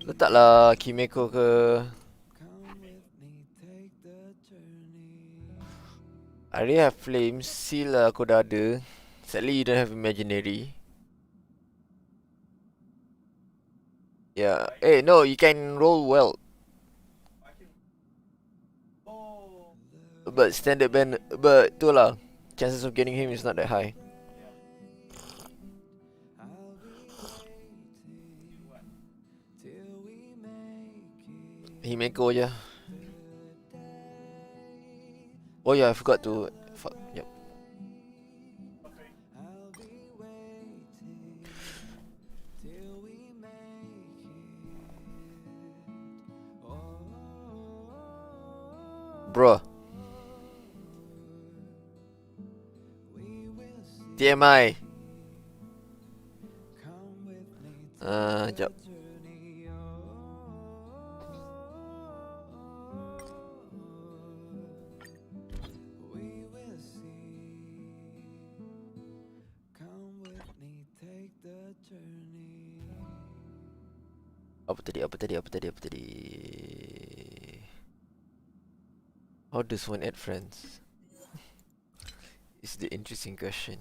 Letaklah Kimeko ke. I already have flames. Seal lah aku dah ada. Sadly you don't have imaginary. Yeah. Hey, no, you can roll well. But standard ban, but tu lah. Chances of getting him is not that high. Himeko je. Oh yeah, I forgot to. Fuck. Yep. Bro. TMI. Jap. Apa tadi? How does one add friends? Is the interesting question.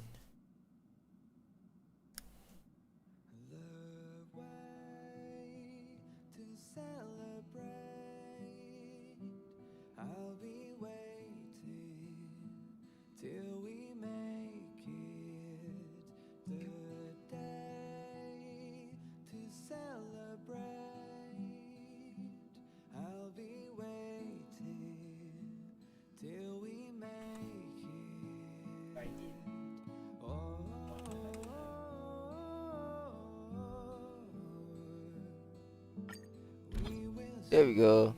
There we go.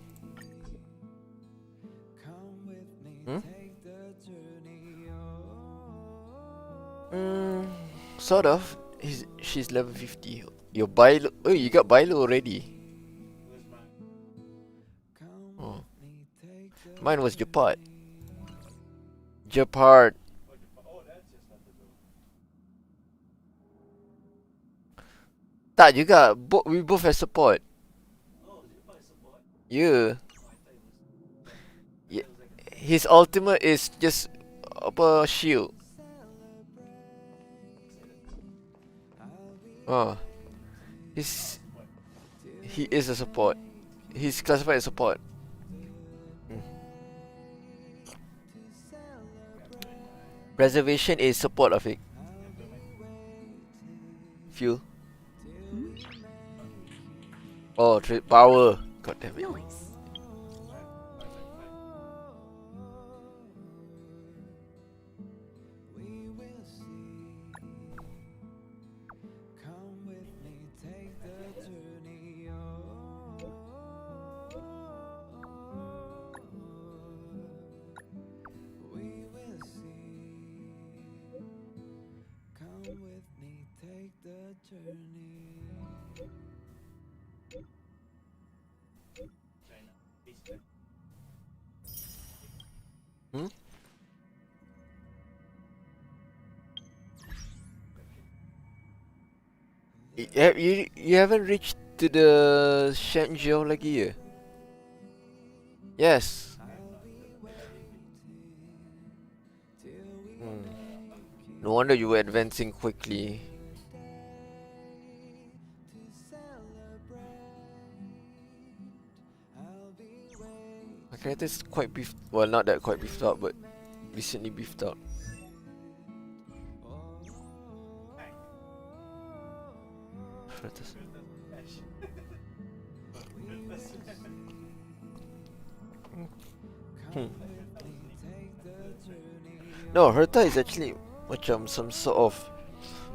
Sort of. She's level 50. Your Bilo. Oh, you got Bilo already. Oh. Mine was Japart. Tak juga. We both have support. Yeah. His ultimate is just apa shield. He is a support. He's classified as support. Preservation is support of it. Fuel. Oh, power. God damn it. Nice. You haven't reached to the Shenzhou lagi ya? Yes. No wonder you were advancing quickly. My character is quite beefed. Well, not that quite beefed up, but recently beefed up. No, Herta is actually macam some sort of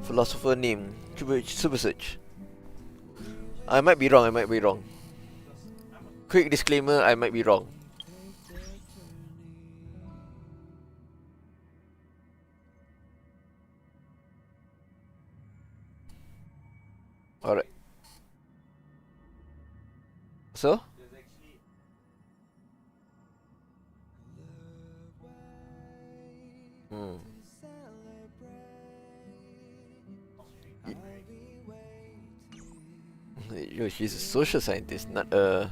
philosopher name. Cuba super search. I might be wrong. Quick disclaimer, I might be wrong. Alright. So? No, she's a social scientist, not a...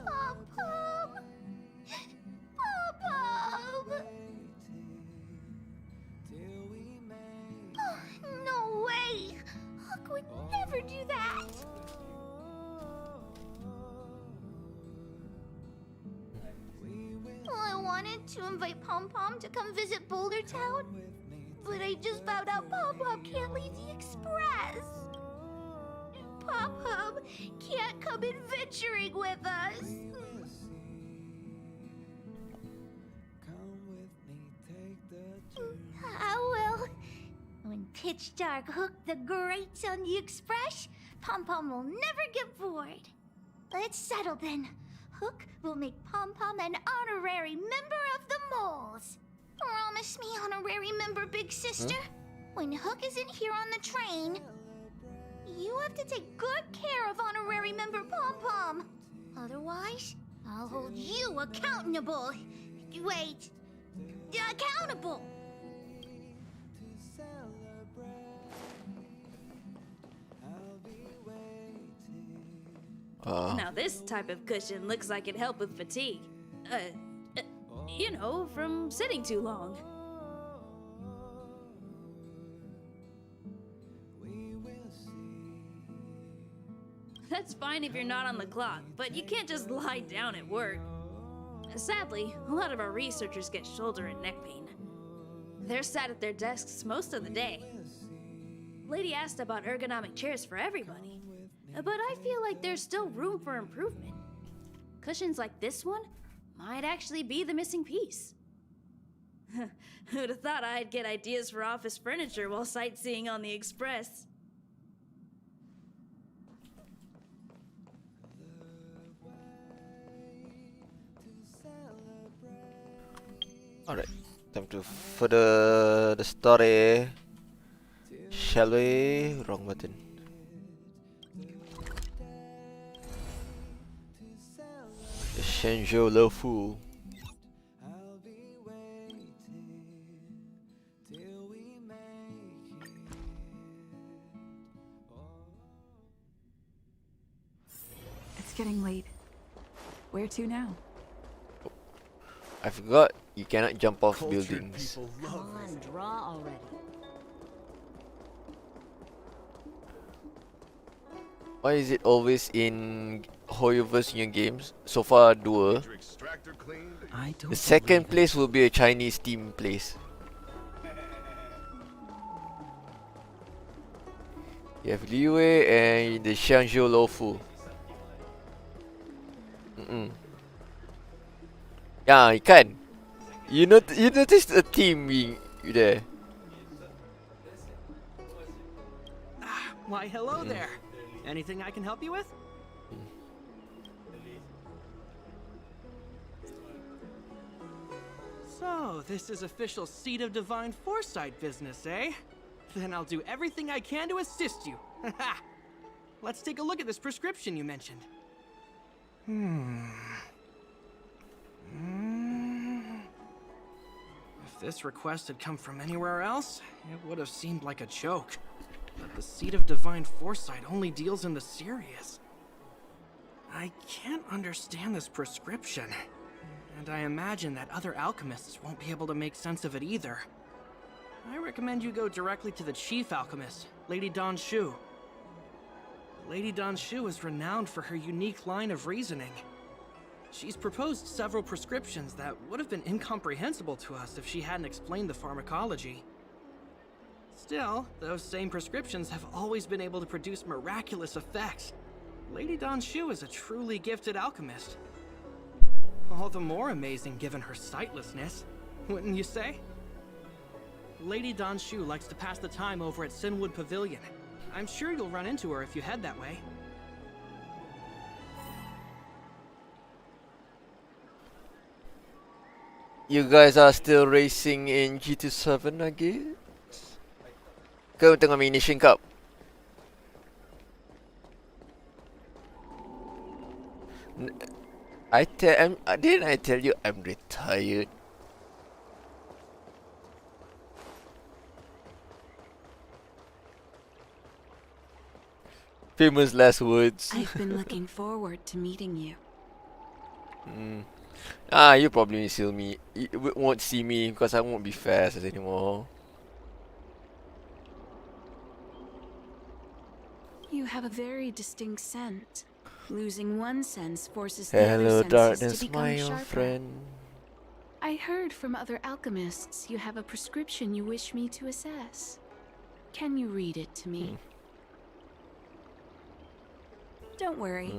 Pom-Pom! Pom-Pom! Oh, no way! Hook would never do that! Well, I wanted to invite Pom-Pom to come visit Boulder Town, but I just found out Pom-Pom can't leave the Express. Pom-Pom can't come adventuring with us. Well, when pitch dark Hook the Great's on the Express, Pom-Pom will never get bored. Let's settle then. Hook will make Pom-Pom an honorary member of the Moles. Promise me, honorary member, big sister. When Hook isn't here on the train, you have to take good care of honorary member Pom-Pom. Otherwise, I'll hold you accountable. Wait, accountable. Now this type of cushion looks like it'd help with fatigue. You know, from sitting too long. That's fine if you're not on the clock, but you can't just lie down at work. Sadly, a lot of our researchers get shoulder and neck pain. They're sat at their desks most of the day. Lady asked about ergonomic chairs for everybody, but I feel like there's still room for improvement. Cushions like this one might actually be the missing piece. Who'd have thought I'd get ideas for office furniture while sightseeing on the Express? Alright, time to further the story. Shall we? Wrong button. The Shenzhou Lofu. It's getting late. Where to now? I forgot you cannot jump off Cultured buildings. people love Come on, draw already. Why is it always in Hoyoverse new games? So far, dua. I don't The second believe place will be a Chinese team place. You have Liwei and the Shangzhou Lofu. Yeah, you can. You noticed a team being there. Why, hello there. Anything I can help you with? So, this is official Seat of Divine Foresight business, eh? Then I'll do everything I can to assist you. Let's take a look at this prescription you mentioned. If this request had come from anywhere else, it would have seemed like a joke. But the Seat of Divine Foresight only deals in the serious. I can't understand this prescription, and I imagine that other alchemists won't be able to make sense of it either. I recommend you go directly to the chief alchemist, Lady Dan Shu. Lady Dan Shu is renowned for her unique line of reasoning. She's proposed several prescriptions that would have been incomprehensible to us if she hadn't explained the pharmacology. Still, those same prescriptions have always been able to produce miraculous effects. Lady Dan Shu is a truly gifted alchemist. All the more amazing given her sightlessness, wouldn't you say? Lady Dan Shu likes to pass the time over at Sinwood Pavilion. I'm sure you'll run into her if you head that way. You guys are still racing in GT7, I guess? Kau tengah main Nation Cup? Didn't I tell you I'm retired? Famous last words. I've been looking forward to meeting you. You probably still me. You won't see me because I won't be fast anymore. You have a very distinct scent. Losing one sense forces the Hello, other senses darkness, to become my sharper. old friend. I heard from other alchemists you have a prescription you wish me to assess. Can you read it to me? Don't worry.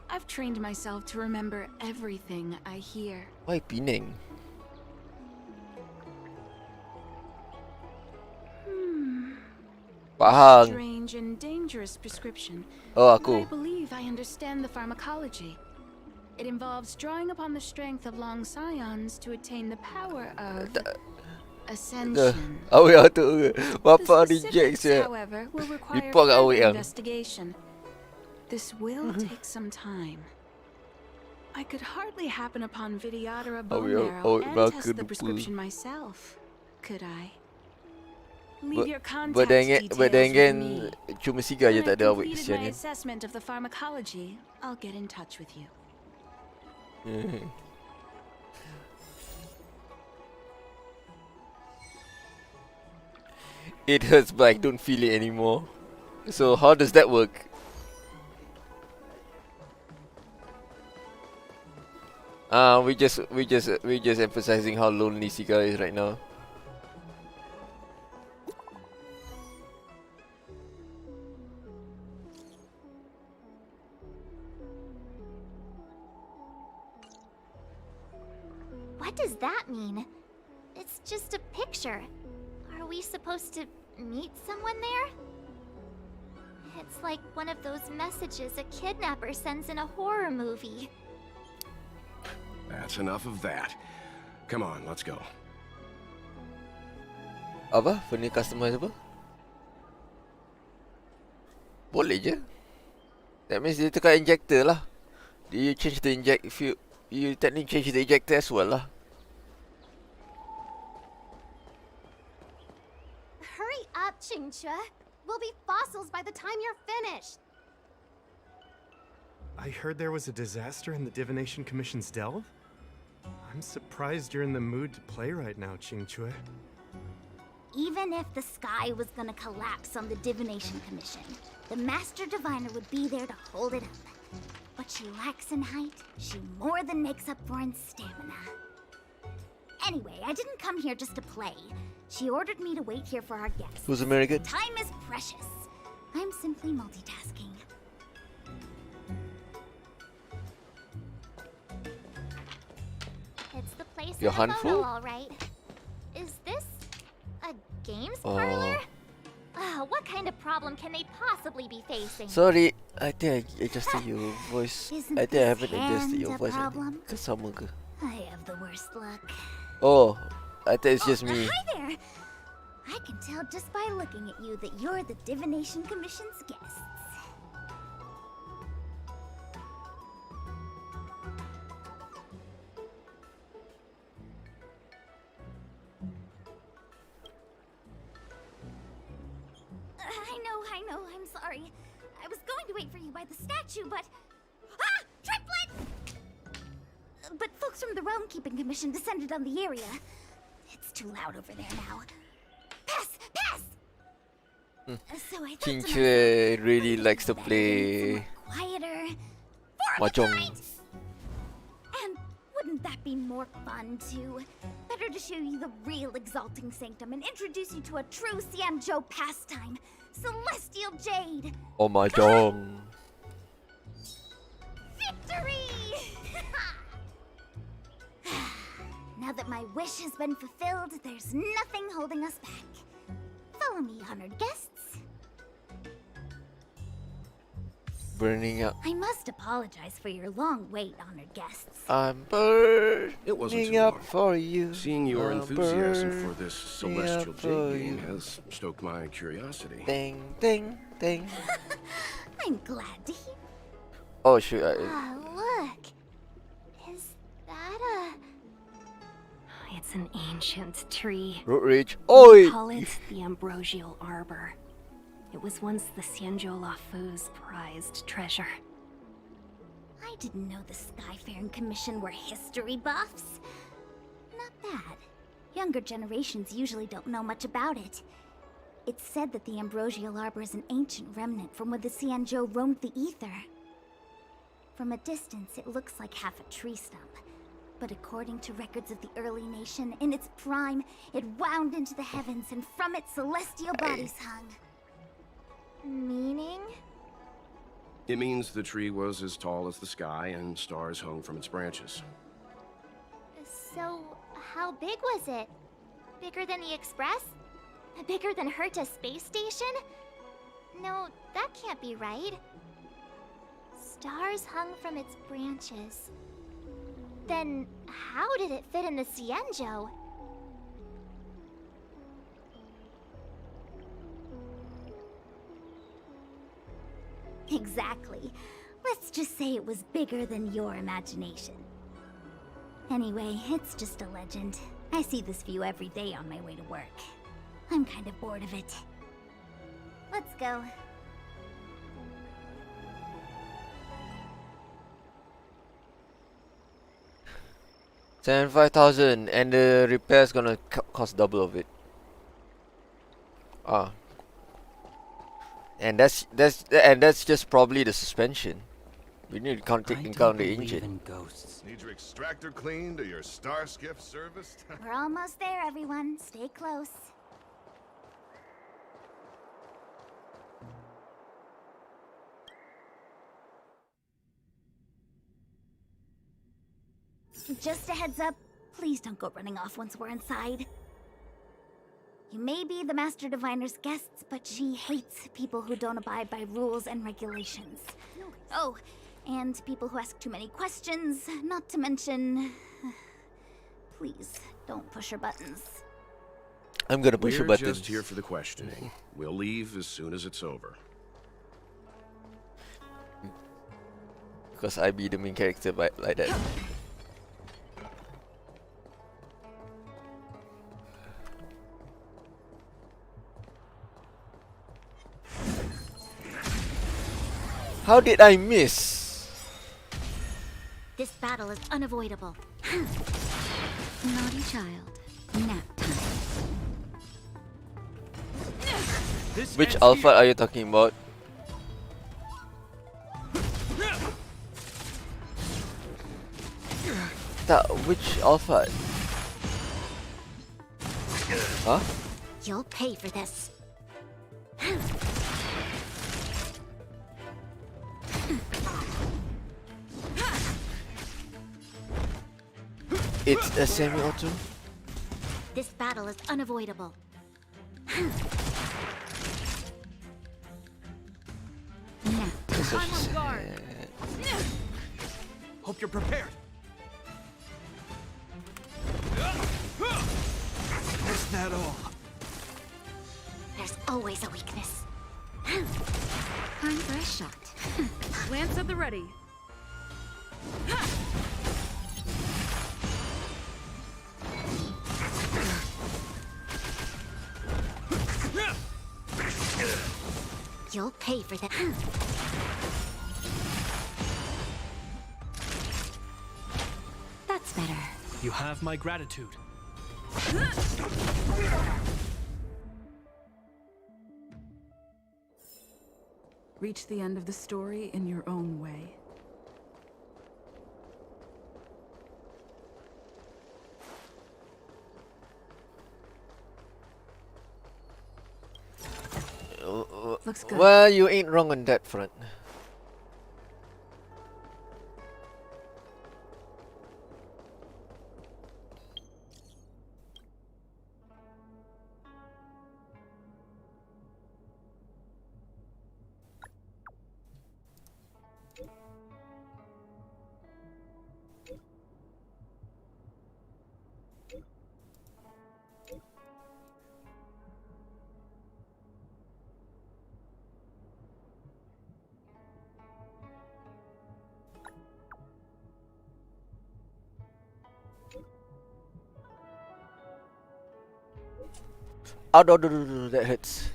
I've trained myself to remember everything I hear. Why Penang? Pahang. Strange and dangerous prescription. Oh, But I aku. believe I understand the pharmacology. It involves drawing upon the strength of long scions to attain the power of ascension. Awak tu. The Bapa specifics, reject saya. however, will require Report kat awak further yang. investigation. This will take some time. I could hardly happen upon Vidyadhara bone marrow and test the prescription myself, could I? Leave your contact details But with then me. cuma Siga je When tak I've ada awak completed kesian my ni. assessment of the pharmacology, I'll get in touch with you. It hurts but I don't feel it anymore. So how does that work? We just emphasizing how lonely Siga is right now. What does that mean? It's just a picture. Are we supposed to meet someone there? It's like one of those messages a kidnapper sends in a horror movie. That's enough of that. Come on, let's go. Apa? Furniture customize apa? Boleh je. That means dia tukar injector lah. You change the you technically change the ejector as well lah. Hurry up, Qingque. We'll be fossils by the time you're finished. I heard there was a disaster in the Divination Commission's delve? I'm surprised you're in the mood to play right now, Qingque. Even if the sky was gonna collapse on the Divination Commission, the Master Diviner would be there to hold it up. What she lacks in height, she more than makes up for in stamina. Anyway, I didn't come here just to play. She ordered me to wait here for our guests. Who's American? Time is precious. I'm simply multitasking. It's the place Your in the handful? photo, all right. Is this a games parlor? What kind of problem can they possibly be facing? Sorry, I think I adjusted your voice. Isn't I think I this haven't adjusted your hand a voice. problem? Ke sama ke? I have the worst luck. Oh, I think it's just me. Hi there! I can tell just by looking at you that you're the Divination Commission's guests. I know, I'm sorry. I was going to wait for you by the statue, but... Ah! Triplet! But folks from the Realm Keeping Commission descended on the area. It's too loud over there now. Pass! Pass! So I thought to myself, Qingque really maybe likes to better doing play somewhere quieter. For the mahjong. night. And wouldn't that be more fun too? Better to show you the real Exalting Sanctum and introduce you to a true Xianzhou pastime, Celestial Jade. Oh mahjong. Victory! Now that my wish has been fulfilled, there's nothing holding us back. Follow me, honored guests. Burning up. I must apologize for your long wait, honored guests. I'm burning It wasn't too up long. for you. Seeing your I'm enthusiasm for burning this celestial up jade for game you. has stoked my curiosity. Ding, ding, ding. I'm glad to hear. Oh shoot. Ah, look. Is that a... It's an ancient tree. Road rage. Oi! Call it the Ambrosial Arbor. It was once the Xianzhou Luofu's prized treasure. I didn't know the Skyfaring Commission were history buffs. Not bad. Younger generations usually don't know much about it. It's said that the Ambrosial Arbor is an ancient remnant from when the Xianzhou roamed the ether. From a distance, it looks like half a tree stump. But according to records of the early nation, in its prime, it wound into the heavens and from it celestial bodies hung. Meaning? It means the tree was as tall as the sky and stars hung from its branches. So, how big was it? Bigger than the Express? Bigger than Herta's space station? No, that can't be right. Stars hung from its branches. Then, how did it fit in the Xianzhou? Exactly. Let's just say it was bigger than your imagination. Anyway, it's just a legend. I see this view every day on my way to work. I'm kind of bored of it. Let's go. $75,000 and the repair's gonna cost double of it. Ah. And that's just probably the suspension. We need to take into account the engine. Need your extractor cleaned or your star skiff serviced? We're almost there, everyone. Stay close. Just a heads up, please don't go running off once we're inside. You may be the Master Diviner's guests, but she hates people who don't abide by rules and regulations. Oh, and people who ask too many questions, not to mention... Please, don't push her buttons. I'm gonna push her buttons. We're just here for the questioning. We'll leave as soon as it's over. Because I be the main character like that. How did I miss? This battle is unavoidable. Naughty child. Nap time. Which alpha are you talking about? Which alpha? Huh? You'll pay for this. It's a semi-auto? This battle is unavoidable. Now, I'm on guard. Hope you're prepared. Is that all? there's always a weakness. Time for a shot. Lance at the ready. You'll pay for that. That's better. You have my gratitude. Reach the end of the story in your own way. Looks good. Well, you ain't wrong on that front. Oh, no, that hurts.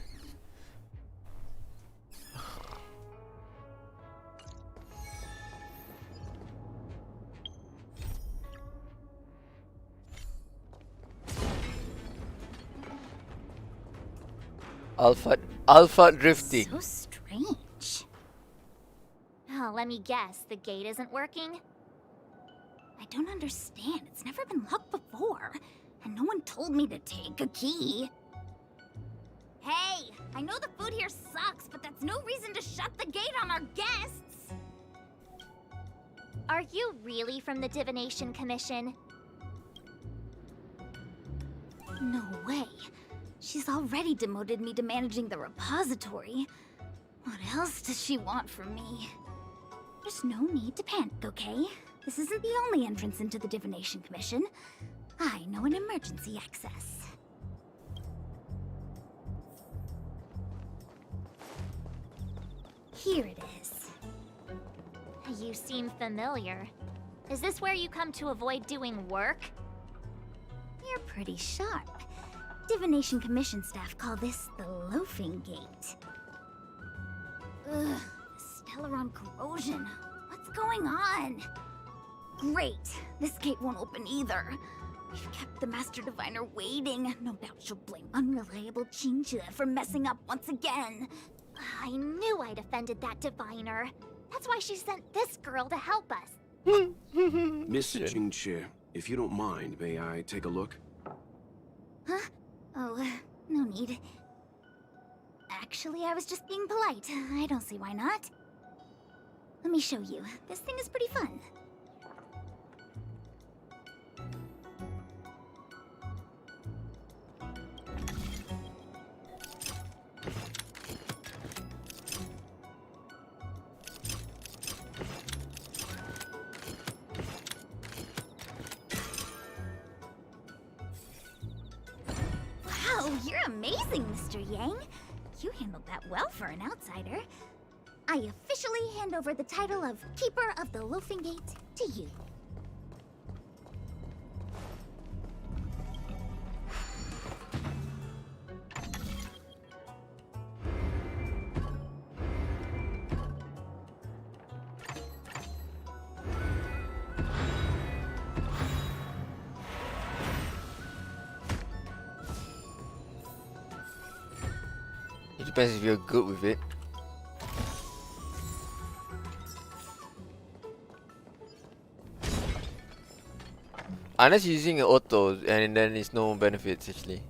Alpha drifting. So strange. Oh, let me guess. The gate isn't working? I don't understand. It's never been locked before. And no one told me to take a key. Hey, I know the food here sucks, but that's no reason to shut the gate on our guests. Are you really from the Divination Commission? No way. She's already demoted me to managing the repository. What else does she want from me? There's no need to panic, okay? This isn't the only entrance into the Divination Commission. I know an emergency access. Here it is. You seem familiar. Is this where you come to avoid doing work? You're pretty sharp. Divination Commission staff call this the Loafing Gate. Ugh, Stellaron corrosion. What's going on? Great. This gate won't open either. We've kept the Master Diviner waiting. No doubt she'll blame unreliable Chinchilla for messing up once again. I knew I'd offended that Diviner. That's why she sent this girl to help us. Miss Jingche, if you don't mind, may I take a look? Huh? Oh, no need. Actually, I was just being polite. I don't see why not. Let me show you. This thing is pretty fun. Wow, you're amazing, Mr. Yang. You handled that well for an outsider. I officially hand over the title of Keeper of the Loafing Gate to you. It depends if you're good with it. Unless you're using an auto, and then it's no benefits actually.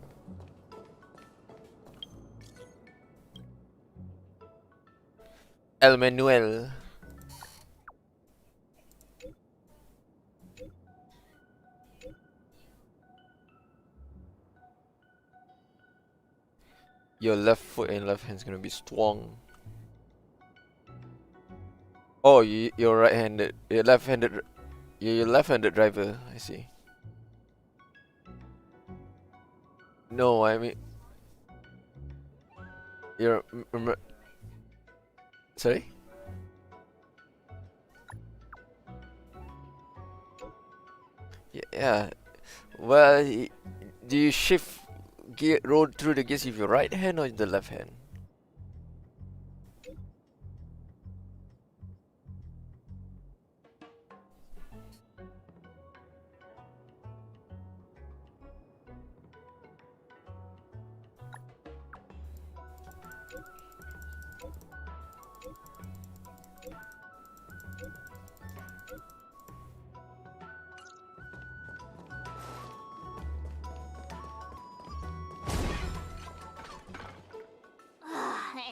El Manuel. Your left foot and left hand's gonna be strong. Oh, you're right-handed. You're left-handed. You're left-handed driver. I see. No, I mean, you're. Sorry. Yeah. Well, do you shift gear road through the gears with your right hand or the left hand?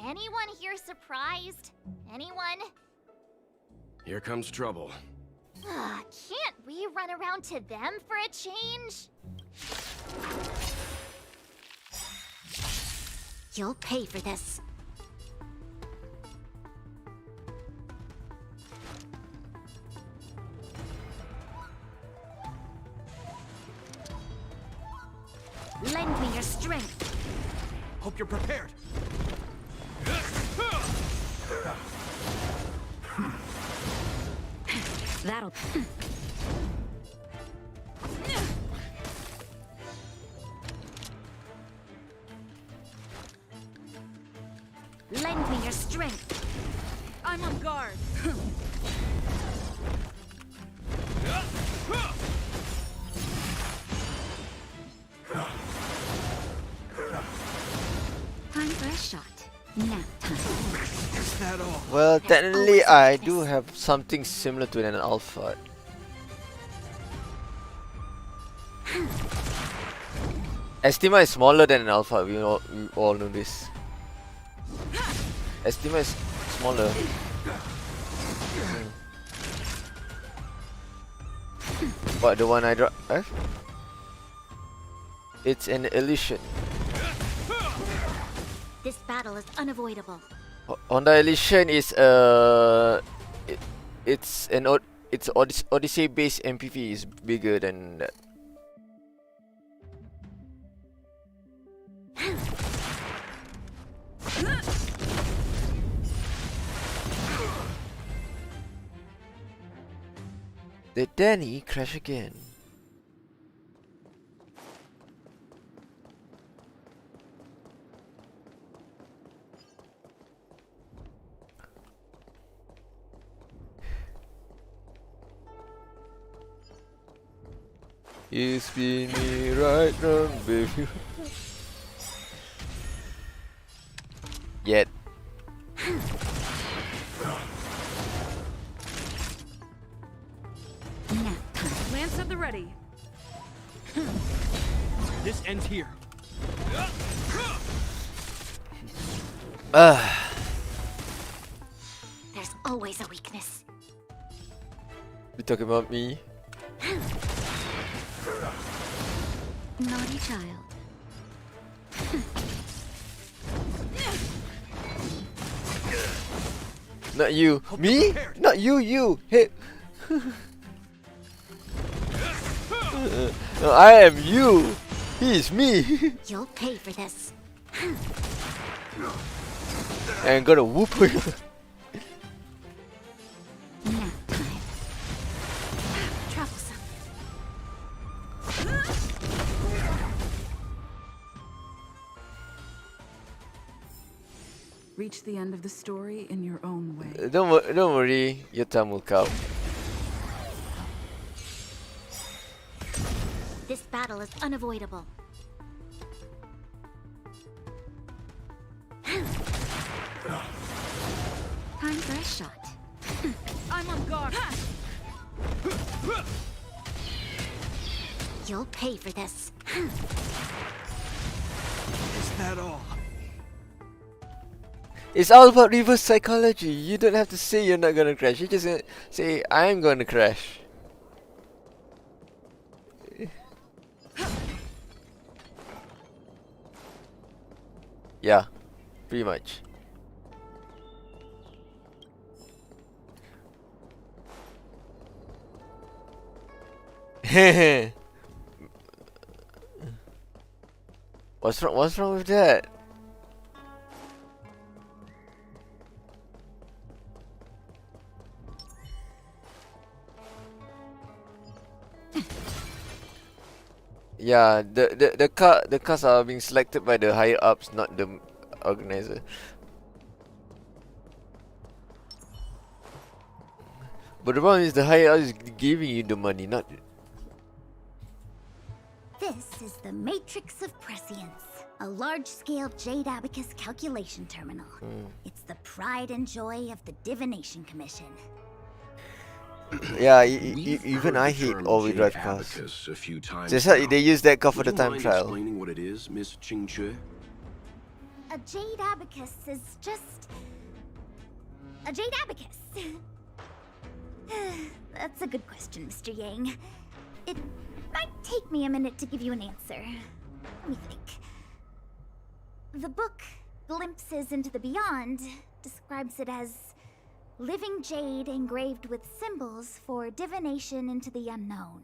Anyone here surprised? Anyone? Here comes trouble. Can't we run around to them for a change? You'll pay for this. Lend me your strength. Hope you're prepared. That'll... Lend me your strength. I'm on guard. Time for a Nap time. Is that all? Well, technically, I do have something similar to an alpha. Estima is smaller than an alpha. We all know this. Estima is smaller. But the one I draw, it's an illusion. This battle is unavoidable. Honda Illusion is it's Odyssey based MPV is bigger than that. Did Danny crash again? You spin me right round, baby. Yet. Lance at the ready. This ends here. There's always a weakness. You talking about me? Naughty child. Not you. Me? Not you, you. Hey. No, I am you. He is me. You'll pay for this. And gonna whoop you. Nap time. Troublesome. Reach the end of the story in your own way. Don't worry, your time will come. This battle is unavoidable. Time for a shot. I'm on guard. You'll pay for this. Is that all? It's all about reverse psychology. You don't have to say you're not gonna crash. You just say I'm gonna crash. Yeah, pretty much. What's wrong with that? Yeah, the cars are being selected by the higher ups, not the organizer. But the problem is the higher up is giving you the money, not. This is the Matrix of Prescience, a large-scale Jade Abacus calculation terminal. It's the pride and joy of the Divination Commission. Yeah, We've even heard I the hate term all-wheel drive Jade cars. Abacus a few times Just like now. they use that car for Would the you time mind trial. explaining what it is, Miss Ching-Che? A Jade Abacus is just... a Jade Abacus. That's a good question, Mr. Yang. It might take me a minute to give you an answer. Let me think. The book, Glimpses into the Beyond, describes it as living jade engraved with symbols for divination into the unknown.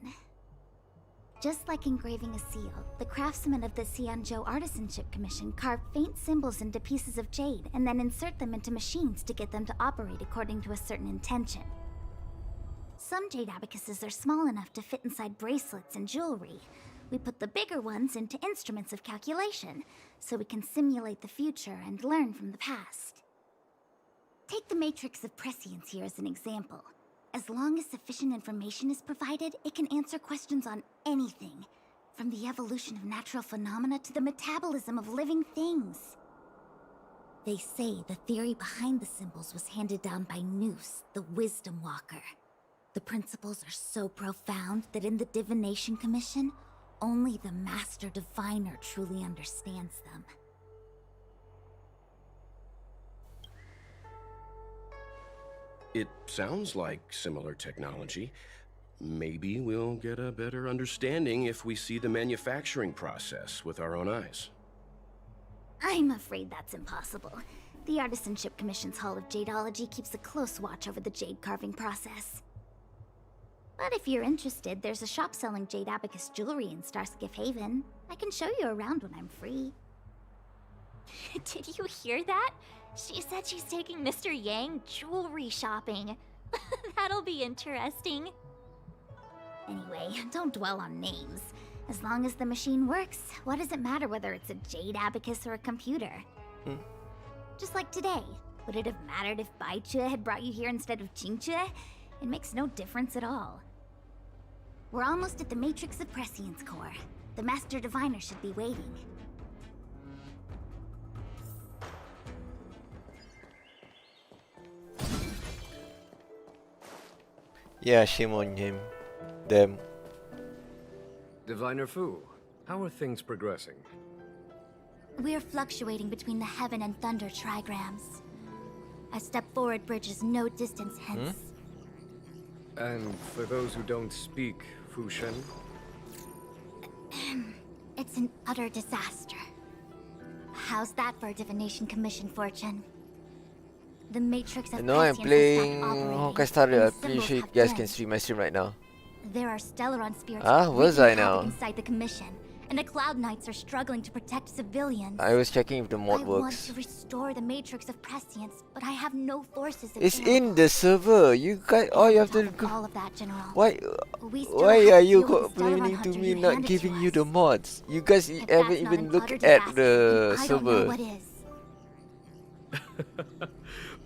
Just like engraving a seal, the craftsmen of the Xianzhou Artisanship Commission carve faint symbols into pieces of jade and then insert them into machines to get them to operate according to a certain intention. Some jade abacuses are small enough to fit inside bracelets and jewelry. We put the bigger ones into instruments of calculation, so we can simulate the future and learn from the past. Take the Matrix of Prescience here as an example. As long as sufficient information is provided, it can answer questions on anything, from the evolution of natural phenomena to the metabolism of living things. They say the theory behind the symbols was handed down by Noose, the Wisdom Walker. The principles are so profound that in the Divination Commission, only the Master Diviner truly understands them. It sounds like similar technology. Maybe we'll get a better understanding if we see the manufacturing process with our own eyes. I'm afraid that's impossible. The Artisanship Commission's Hall of Jadeology keeps a close watch over the jade carving process. But if you're interested, there's a shop selling jade abacus jewelry in Starskiff Haven. I can show you around when I'm free. Did you hear that? She said she's taking Mr. Yang jewelry shopping. That'll be interesting. Anyway, don't dwell on names. As long as the machine works, what does it matter whether it's a jade abacus or a computer? Just like today. Would it have mattered if Baichue had brought you here instead of Qingchue? It makes no difference at all. We're almost at the Matrix of Prescience core. The Master Diviner should be waiting. Yeah, shame on him. Them. Diviner Fu, how are things progressing? We're fluctuating between the Heaven and Thunder trigrams. A step forward bridges no distance hence. And for those who don't speak Fushen? It's an utter disaster. How's that for a Divination Commission fortune? The Matrix of I know I'm Prescience has playing stopped operating, Honkai Star. and the I'm pretty symbols sure you have guys can dimmed. stream my stream right now. There are Stellaron spirits Was wreaking I now? havoc inside the Commission, and the Cloud Knights are struggling to protect civilians. I was checking if the mod I want works. to restore the Matrix of Prescience, but I have no forces It's available. in the server. You guys, all you have to On top of all of that, General. Why? We still Why have are to you deal with the Stellaron complaining to hunter me you not handed giving to you us. the mods? You guys If haven't that's not even an looked utter at disaster, the I don't know server. what is.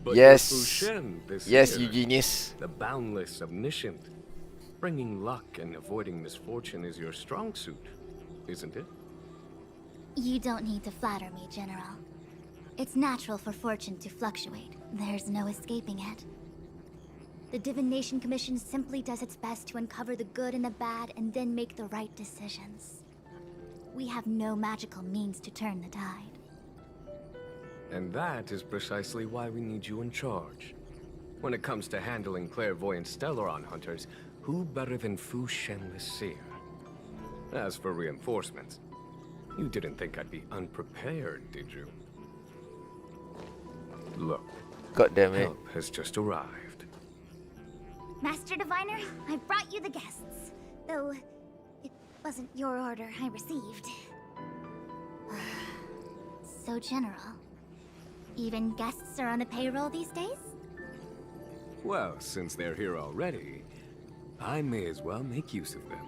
But Yes. you're Fushen this Yes, year. you genius. The boundless, omniscient. Bringing luck and avoiding misfortune is your strong suit, isn't it? You don't need to flatter me, General. It's natural for fortune to fluctuate. There's no escaping it. The Divination Commission simply does its best to uncover the good and the bad and then make the right decisions. We have no magical means to turn the tide. And that is precisely why we need you in charge. When it comes to handling clairvoyant Stellaron hunters, who better than Fushen the Seer? As for reinforcements, you didn't think I'd be unprepared, did you? Look, God damn it. help has just arrived. Master Diviner, I brought you the guests. Though, it wasn't your order I received. So, General, even guests are on the payroll these days? Well, since they're here already, I may as well make use of them.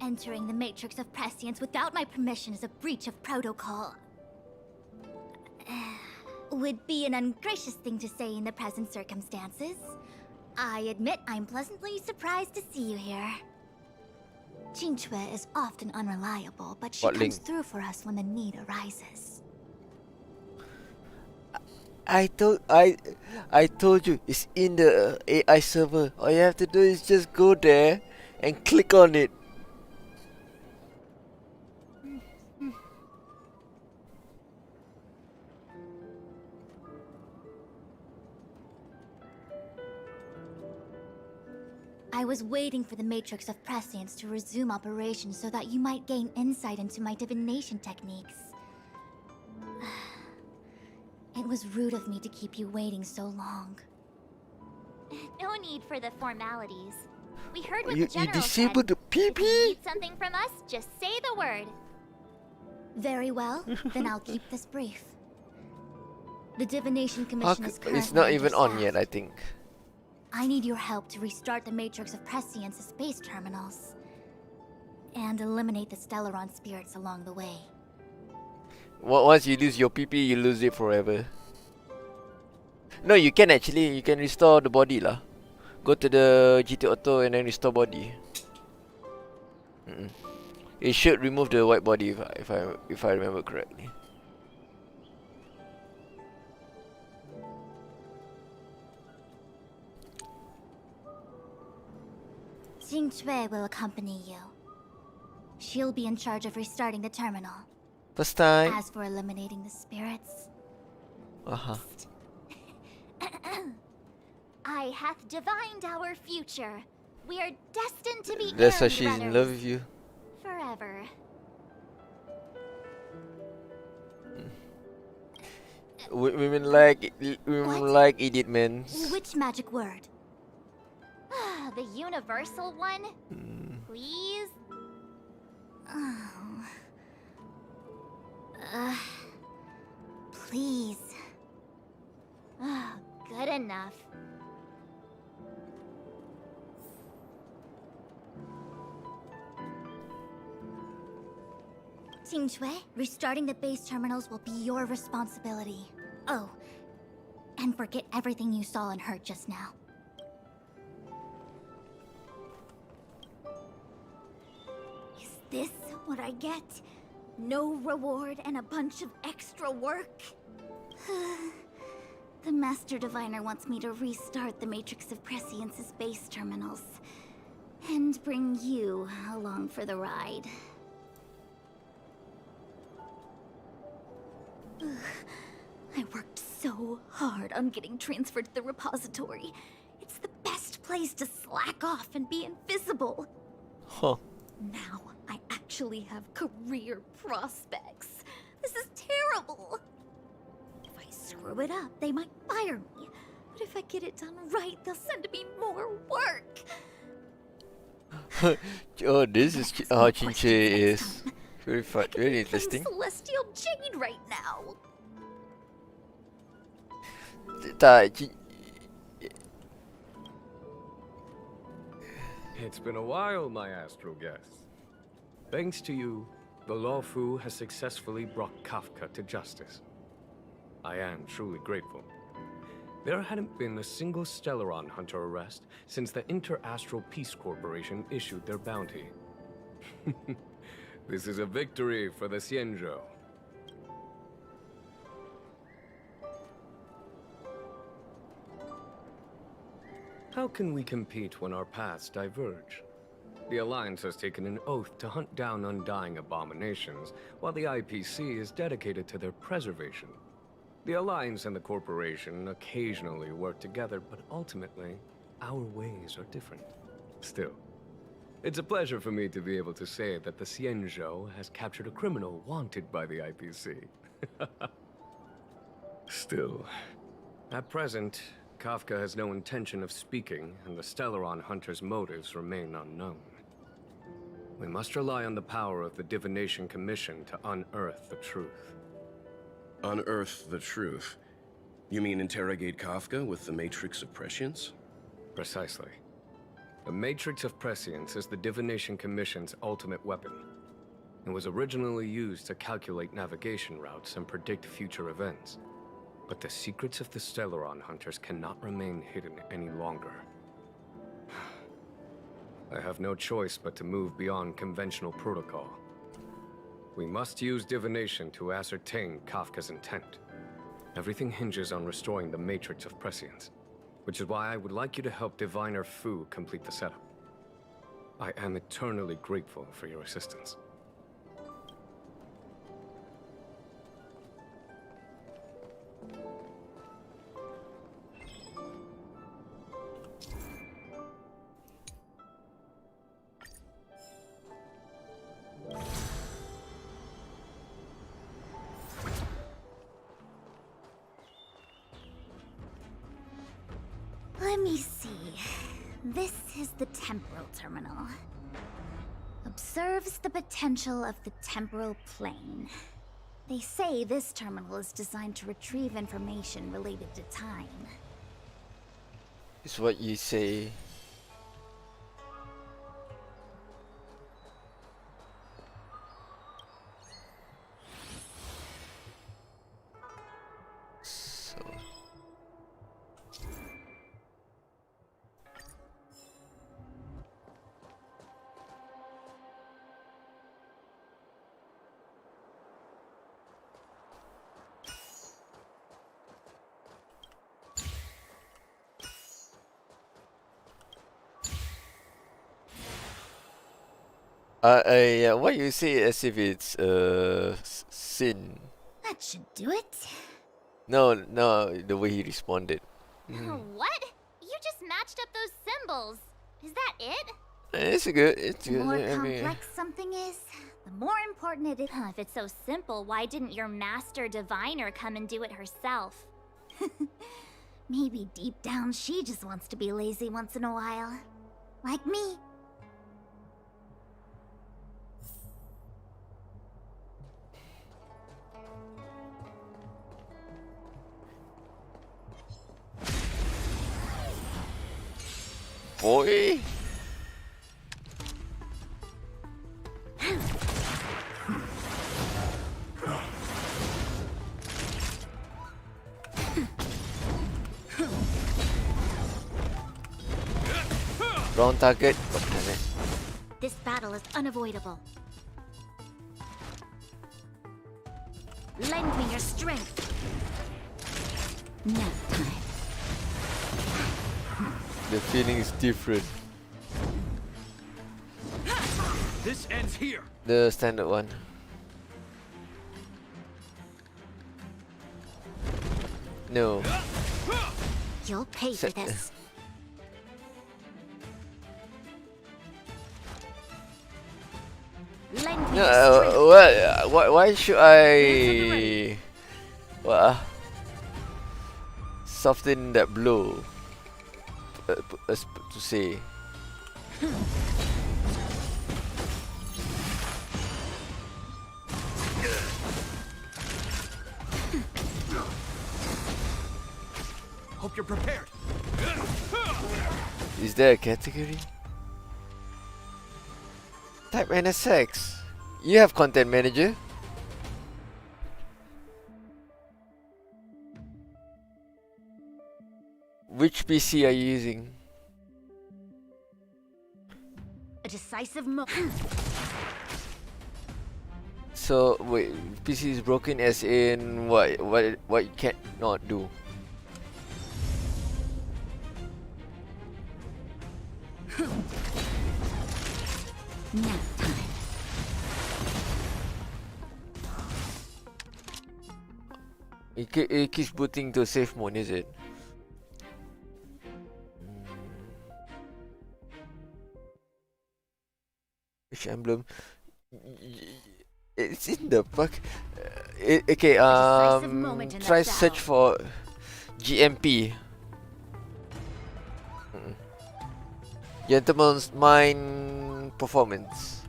Entering the Matrix of Prescience without my permission is a breach of protocol. Would be an ungracious thing to say in the present circumstances. I admit I'm pleasantly surprised to see you here. Qingchue is often unreliable, but she What comes link? through for us when the need arises. I told you it's in the AI server. All you have to do is just go there and click on it. I was waiting for the Matrix of Prescience to resume operations so that you might gain insight into my divination techniques. It was rude of me to keep you waiting so long. No need for the formalities. We heard what You the General disabled said. the If you PP? need something from us, just say the word. Very well, then I'll keep this brief. The Divination Commission is currently It's not even on understaffed. yet, I think. I need your help to restart the Matrix of Prescience's space terminals. And eliminate the Stellaron spirits along the way. Once you lose your PP, you lose it forever. No, you can actually. You can restore the body lah. Go to the GT Auto and then restore body. It should remove the white body if I remember correctly. Jing Chui will accompany you. She'll be in charge of restarting the terminal. First time. As for eliminating the spirits, I hath divined our future. We are destined to be That's why errand she's in runners love with you. forever. Women like idiot men. Which magic word? The universal one? Please? Oh. Please. Good enough. Jing Chui, restarting the base terminals will be your responsibility. Oh, and forget everything you saw and heard just now. Is this what I get? No reward and a bunch of extra work? The Master Diviner wants me to restart the Matrix of Prescience's base terminals. And bring you along for the ride. I worked so hard on getting transferred to the repository. It's the best place to slack off and be invisible. Huh. Now I actually have career prospects. This is terrible. If I screw it up, they might fire me. But if I get it done right, they'll send me more work. Oh, this is how Chinche is. Very fun, very interesting. Celestial Jade right now. It's been a while, my astral guest. Thanks to you, the Lawfu has successfully brought Kafka to justice. I am truly grateful. There hadn't been a single Stellaron hunter arrest since the Inter-Astral Peace Corporation issued their bounty. This is a victory for the Xianzhou. How can we compete when our paths diverge? The Alliance has taken an oath to hunt down undying abominations, while the IPC is dedicated to their preservation. The Alliance and the Corporation occasionally work together, but ultimately, our ways are different. Still, it's a pleasure for me to be able to say that the Xianzhou has captured a criminal wanted by the IPC. Still, at present, Kafka has no intention of speaking, and the Stellaron hunter's motives remain unknown. We must rely on the power of the Divination Commission to unearth the truth. Unearth the truth? You mean interrogate Kafka with the Matrix of Prescience? Precisely. The Matrix of Prescience is the Divination Commission's ultimate weapon. It was originally used to calculate navigation routes and predict future events. But the secrets of the Stellaron hunters cannot remain hidden any longer. I have no choice but to move beyond conventional protocol. We must use divination to ascertain Kafka's intent. Everything hinges on restoring the Matrix of Prescience, which is why I would like you to help Diviner Fu complete the setup. I am eternally grateful for your assistance. Let me see. This is the temporal terminal. Observes the potential of the temporal plane. They say this terminal is designed to retrieve information related to time. It's what you say. Why you say as if it's sin? That should do it. No, the way he responded. What? You just matched up those symbols. Is that it? It's good. It's The good. more I mean, complex something is, the more important it is. If it's so simple, why didn't your master diviner come and do it herself? Maybe deep down she just wants to be lazy once in a while. Like me. boy. Wrong target. This battle is unavoidable. Lend me your strength. Nap time. The feeling is different. This ends here. The standard one. No. You'll pay for this. Lend me your strength. Why should I soften that blow? To say. Hope you're prepared. Is there a category? Type NSX. You have content manager. Which PC are you using? A decisive moment. So wait, PC is broken as in what you can't not do. Nap time. It keeps booting to safe mode, is it? Which emblem? It's in the pack. Okay, try search for GMP. Gentleman's Mind Performance.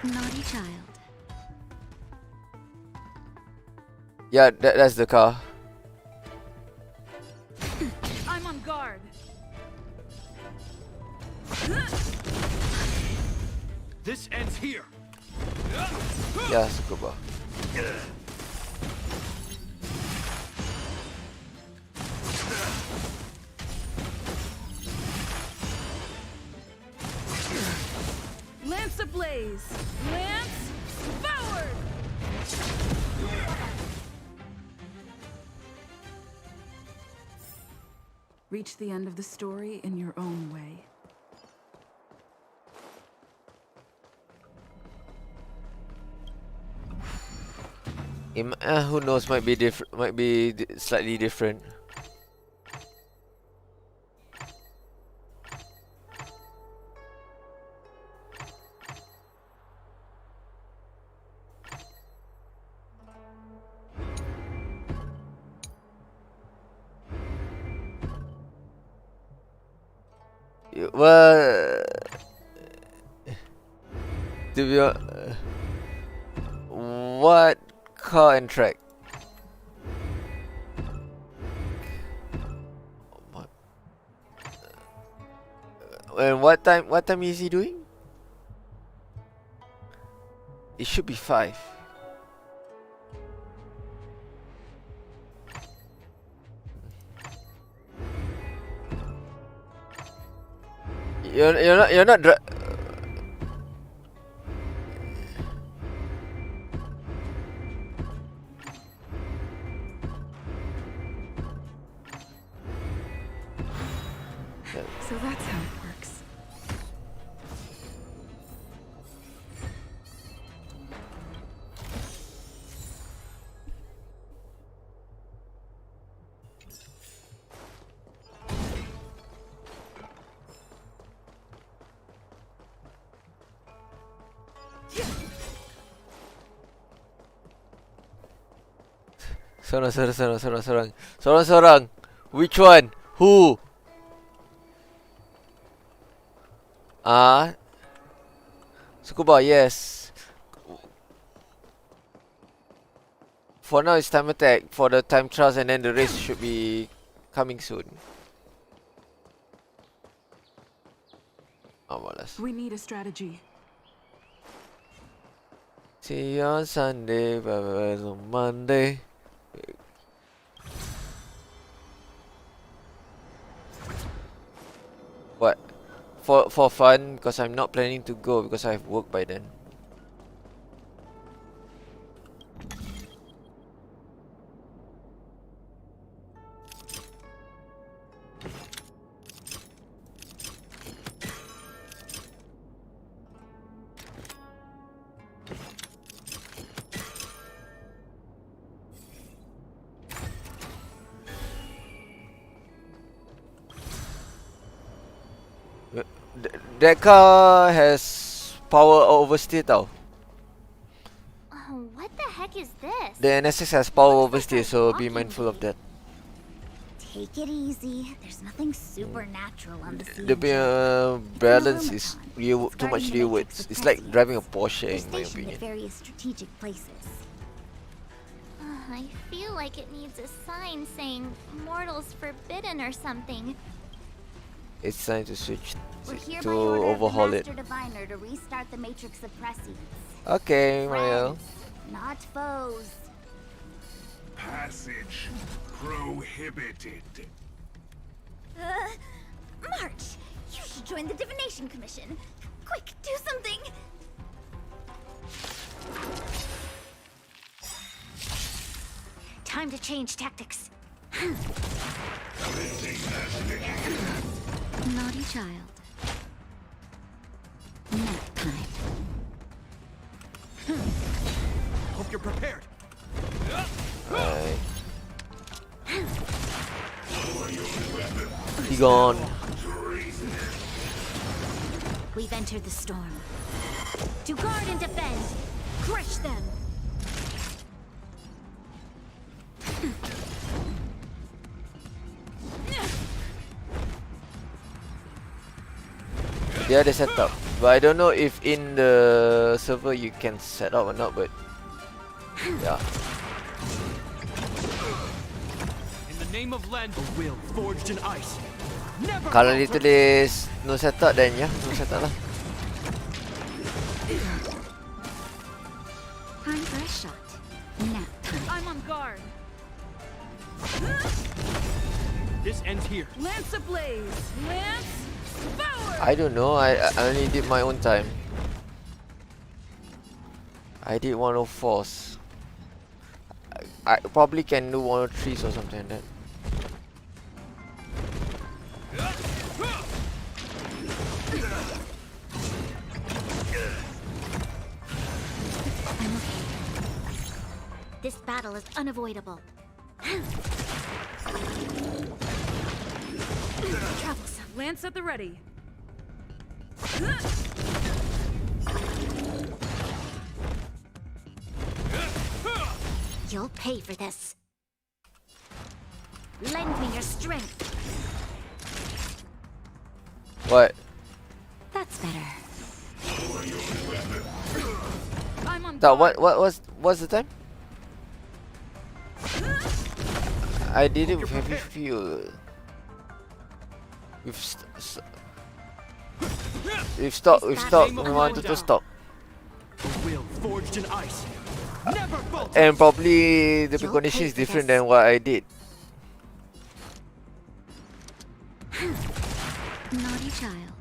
Naughty child. Yeah, that's the car. I'm on guard. This ends here. Yeah, Scuba. Lance ablaze. Lance forward. Reach the end of the story in your own way. Who knows? Might be different. Might be slightly different. Well, to be honest, what car and track? And what time is he doing? It should be 5. You're not So that's how it works. Seorang. Which one? Who? Scuba, yes. For now it's time attack. For the time trials and then the race should be coming soon. Malas. We need a strategy. See you on Sunday, bye on Monday. What? For fun, because I'm not planning to go because I have work by then. That car has power oversteer tau. What the heck is this? The NSX has power oversteer, so be mindful of that. Take it easy. There's nothing supernatural on the scene. The balance is too much rewards. It's like driving a Porsche in my opinion. At various strategic places. I feel like it needs a sign saying "Mortals Forbidden" or something. It's time to switch to overhaul it. Diviner to restart the Matrix Suppressors. Okay, Mario. Not foes. Passage prohibited. March, you should join the Divination Commission. Quick, do something. Time to change tactics. Naughty child. Nap time. Hope you're prepared. Right. He gone. We've entered the storm. To guard and defend. Crush them. Yeah, they set up, but I don't know if in the server you can set up or not. But yeah. In the name of land, a will forged in ice. Never. Kalau ditulis no setup, then ya, no setup lah. Time for a shot. Nap time. I'm on guard. This ends here. Lance ablaze. Lance forward. I don't know. I only did my own time. I did 104s. I probably can do 103s or something like that. This battle is unavoidable. Troublesome. Lance at the ready. You'll pay for this. Lend me your strength. What? That's better. I'm on So guard. what's the time? I did it with heavy fuel. We've stopped. We wanted to stop. A will forged in ice. Never falter. And probably the condition is different than what I did. Naughty child.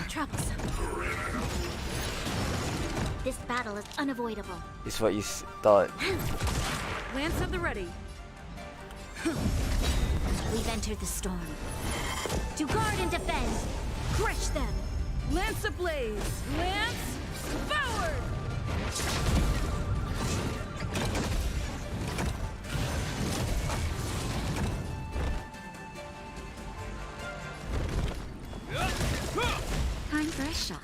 Troublesome. This battle is unavoidable. It's what you thought. Lance at the ready. We've entered the storm. To guard and defend. Crush them. Lance ablaze. Lance forward. Time for a shot.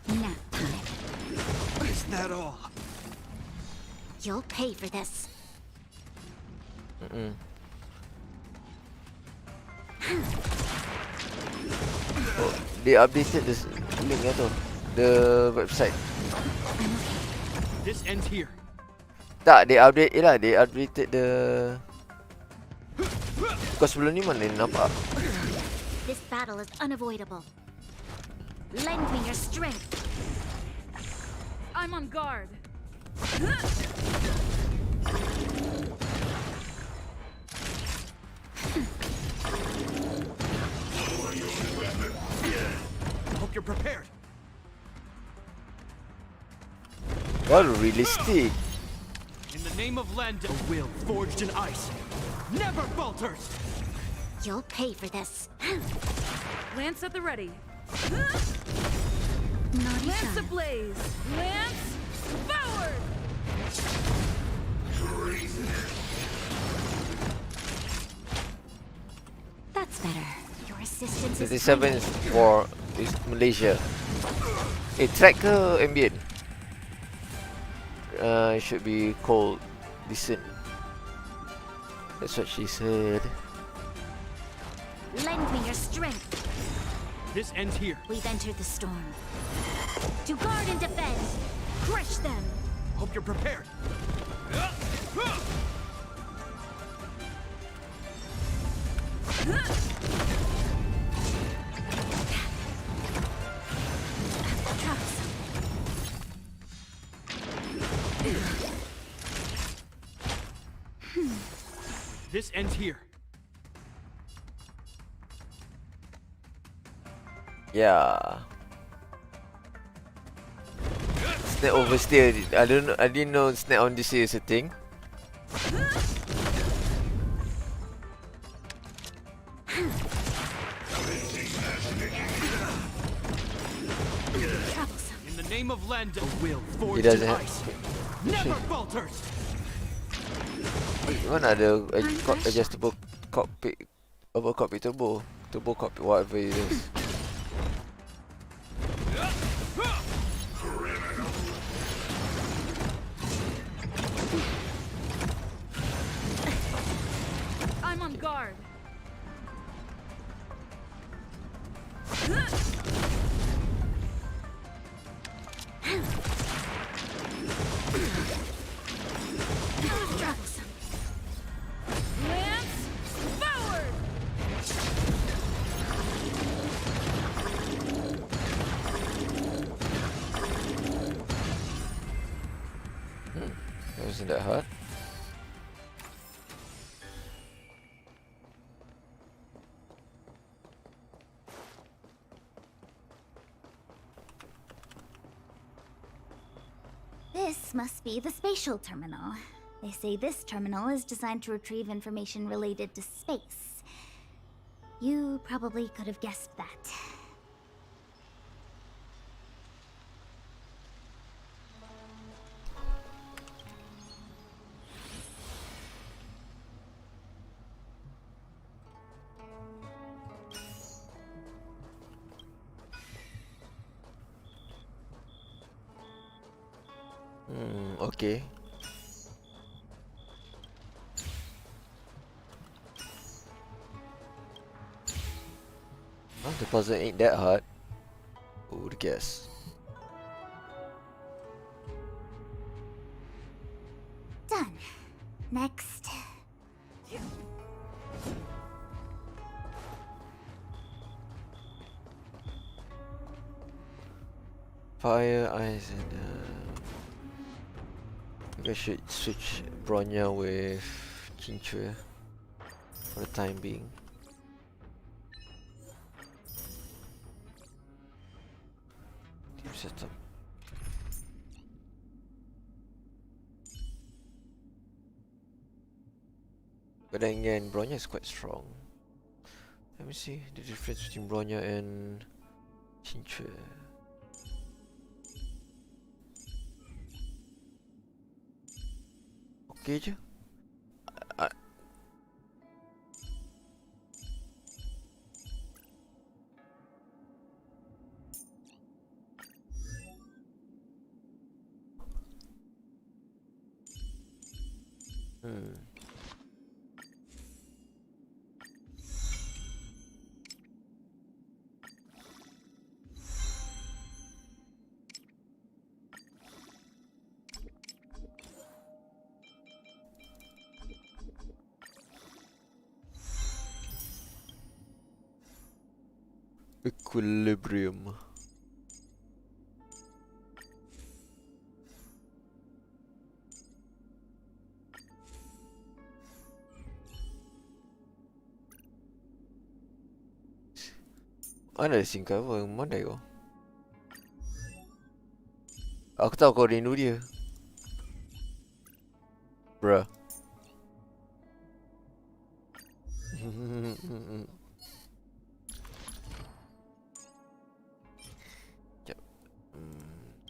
Nap time. Is that all? You'll pay for this. Oh, they updated this link tu, the website. This ends here. Tak, they update lah, they updated the. Kau sebelum ni mana nampak? This battle is unavoidable. Lend me your strength. I'm on guard. Hope you're prepared. Well, realistic. In the name of Lend, a will forged in ice never falters. You'll pay for this. Lance at the ready. Naughty Lance son. ablaze. Lance forward. That's better. Your assistance is 37 is for is Malaysia. Track ke ambient? It should be called decent. That's what she said. Lend me your strength. This ends here. We've entered the storm. To guard and defend. Crush them. Hope you're prepared. This ends here. Yeah. Snap oversteer. I didn't know snap on this is a thing. In the name of Lend, a will forged doesn't in have- ice never falters. Mana ada adjustable cockpit, cockpit turbo cockpit, whatever it is. I'm on guard. Lance forward. That wasn't that hard. This must be the spatial terminal. They say this terminal is designed to retrieve information related to space. You probably could have guessed that. Okay. The puzzle ain't that hard. Who would guess? Done. Next. Fire, ice, and maybe I should switch Bronya with Chinchue for the time being. Team setup. But then again, Bronya is quite strong. Let me see the difference between Bronya and Chinchue. Okay je. Equilibrium. Mana scene cover? Mana kau? Aku tahu kau rindu dia. Bruh.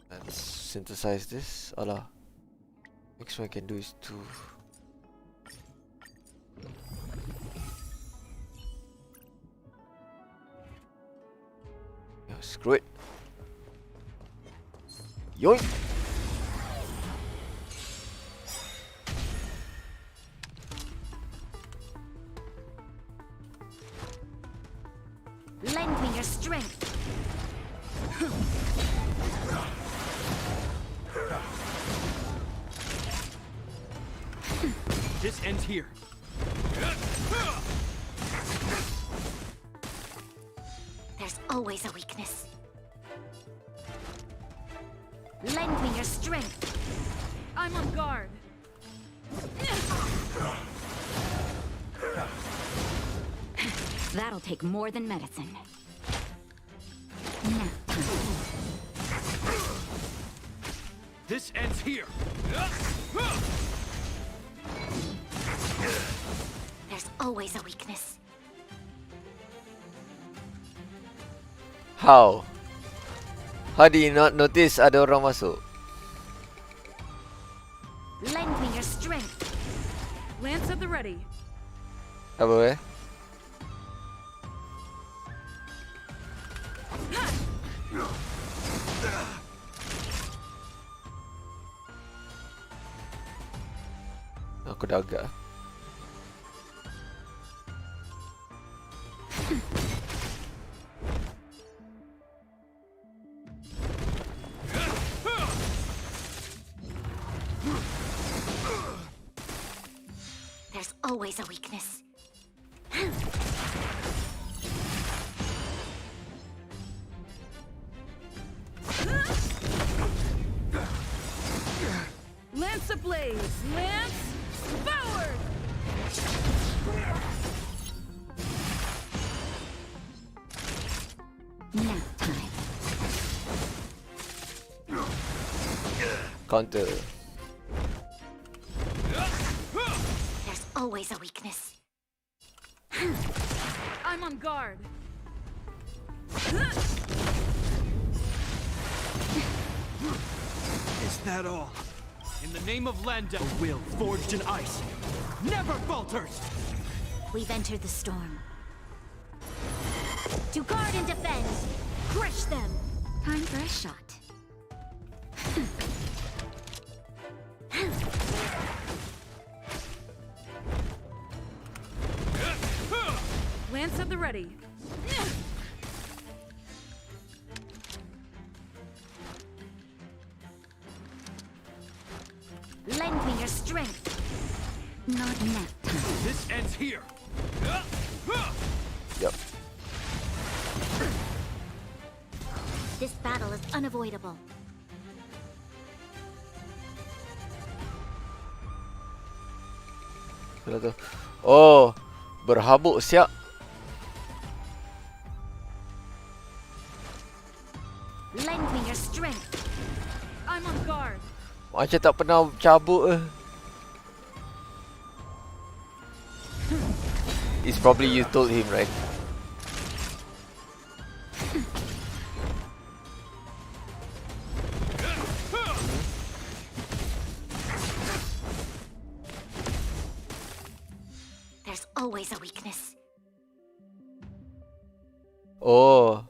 Let's synthesize this. Alah. Next one I can do is to screw it. Yoink! Lend me your strength. This ends here. There's always a weakness. Lend me your strength. I'm on guard. That'll take more than medicine. Now. This ends here. There's always a weakness. How? How did you not notice ada orang masuk? Lend me your strength. Lance at the ready. Apa Aku dah agak. There's always a weakness. Lance ablaze! Lance forward! Nap time. Counter. There's always a weakness. I'm on guard. Is that all? In the name of Landa, a will forged in ice never falters! We've entered the storm. To guard and defend! Crush them! Time for a shot. Lance at the ready. Lend me your strength. Not nap time. This ends here. Yep. This battle is unavoidable. Kalau tu. Oh, berhabuk siap. Lend me your strength. I'm on guard. Macam tak pernah cabut eh. It's probably you told him, right? There's always a weakness. Oh.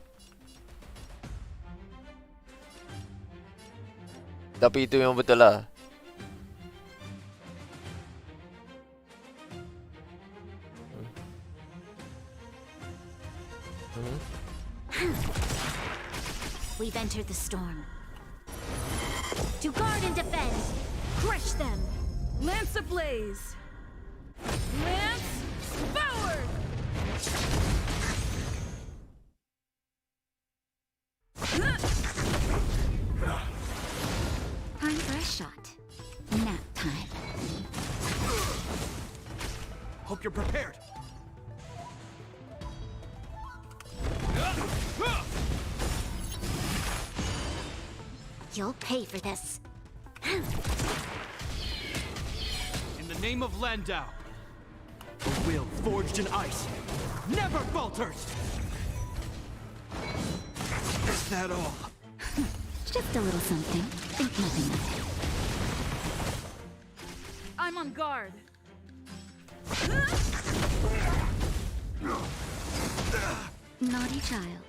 Tapi itu memang betul lah. enter the storm. To guard and defend, crush them. Lance ablaze. Lance forward. Time for a shot. Nap time. Hope you're prepared. You'll pay for this. In the name of Landau, a will forged in ice never falters! Is that all? Just a little something. Think nothing of it. I'm on guard. Naughty child.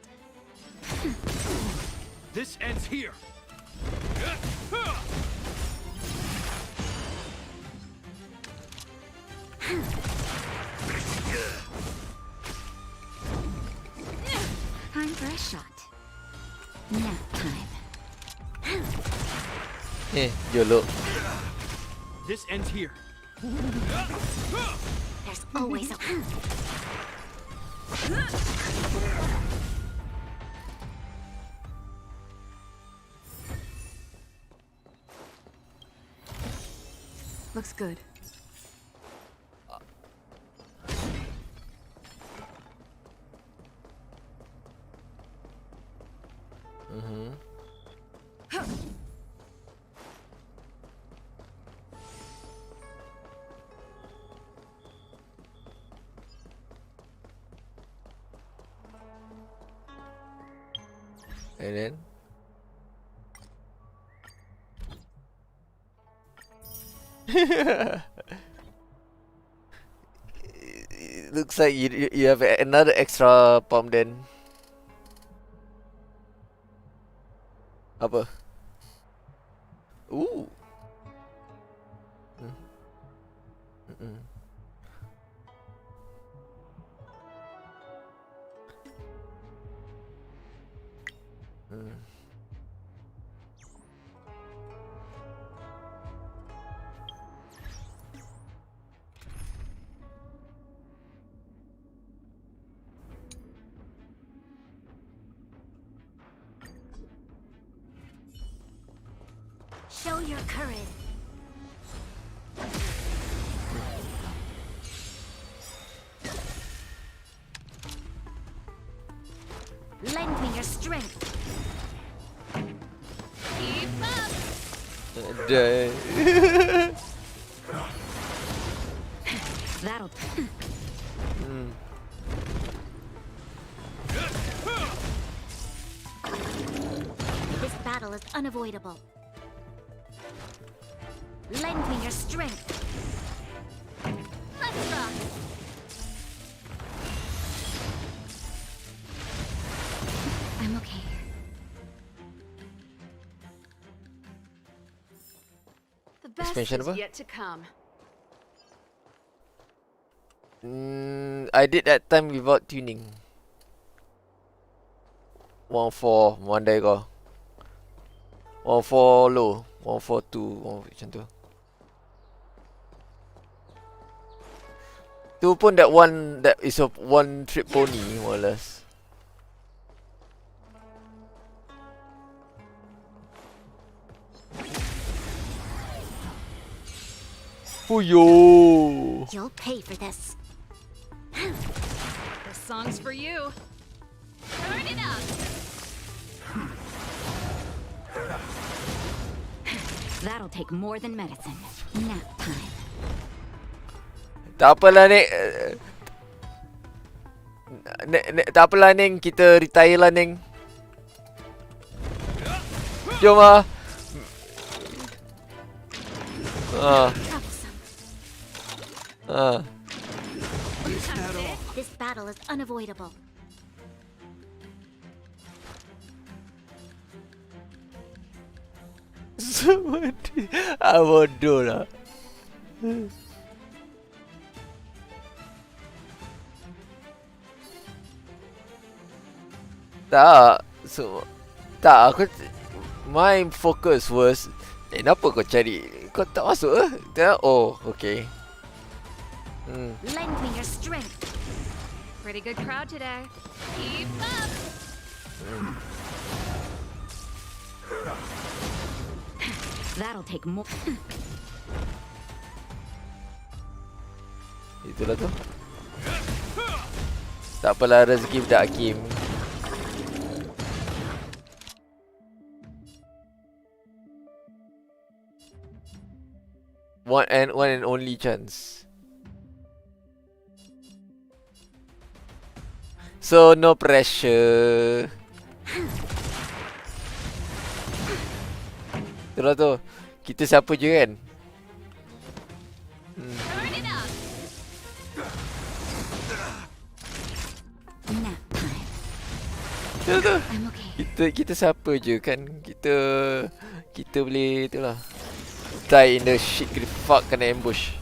This ends here! Time for a shot. Nap time. YOLO. This ends here. There's always a... Looks good. And then it looks like you have another extra pump then. Apa? Ooh. Show your courage. Lend me your strength. Keep up. That'll... This battle is unavoidable. Lend me your strength. Let's rock. I'm okay. The best Expansion is apa? yet to come. I did that time without tuning. 1-4 one day ago. 1-4 low, 1-4-2 macam tu. Tu pun that is a one trip pony more or less. Fuyo. You'll pay for this. This song's for you. Turn it up. That'll take more than medicine. Nap time. Tak apalah Nek. Tak apalah Neng, kita retire lah Neng. Jom ah. This battle is unavoidable. Bodoh lah. Tak, so Tak, aku my focus was kenapa kau cari? Kau tak masuk ke? Oh, okay. Lend me your strength. Pretty good crowd today. Keep up. That'll take more. Itulah tu. Tak apalah, rezeki budak Hakim. One and only chance. So no pressure. Itulah tu. Kita siapa je kan? Turn it up. Nap time. Itulah tu. I'm okay. Kita siapa je kan? Kita boleh itulah. Die in the shit, kena fuck, kena ambush.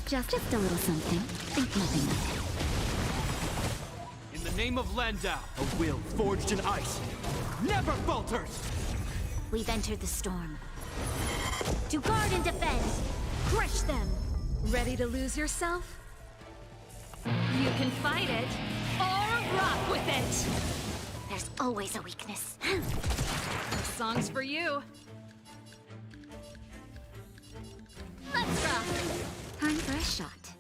Just a little something. Think nothing of it. In the name of Landau, a will forged in ice never falters! We've entered the storm. To guard and defend. Crush them. Ready to lose yourself? You can fight it or rock with it. There's always a weakness. This song's for you. Let's rock. Time for a shot.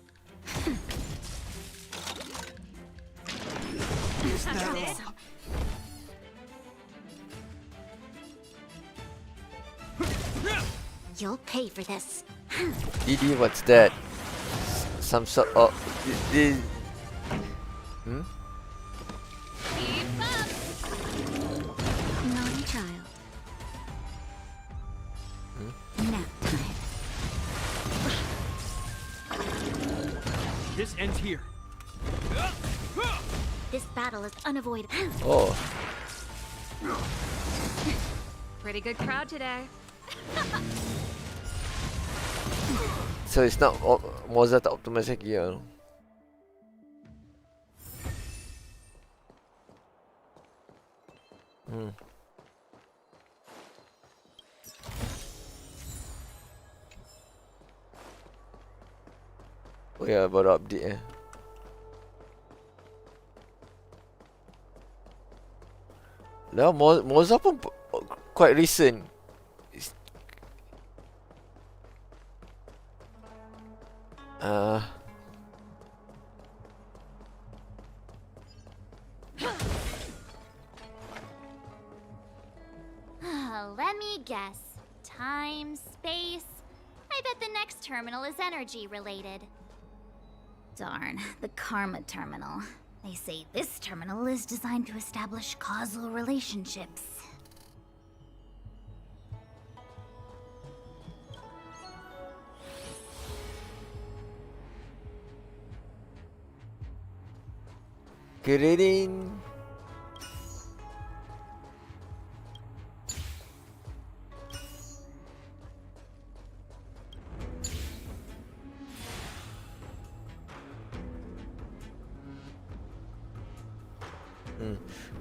That's it. You'll pay for this. Didi, what's that? Some sort of... Keep up. Naughty child. Nap time. This ends here. This battle is unavoidable. Oh. Pretty good crowd today. So it's not Mozart tak optimise lagi lah. Oh ya, baru update Lah Mozart pun quite recent. Let me guess. Time, space. I bet the next terminal is energy related. Darn, the Karma Terminal. They say this terminal is designed to establish causal relationships. Kering.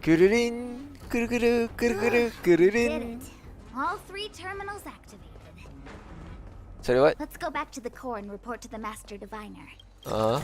Kering. Did it. All 3 terminals activated. Sorry, what? Let's go back to the core and report to the Master Diviner. Oh.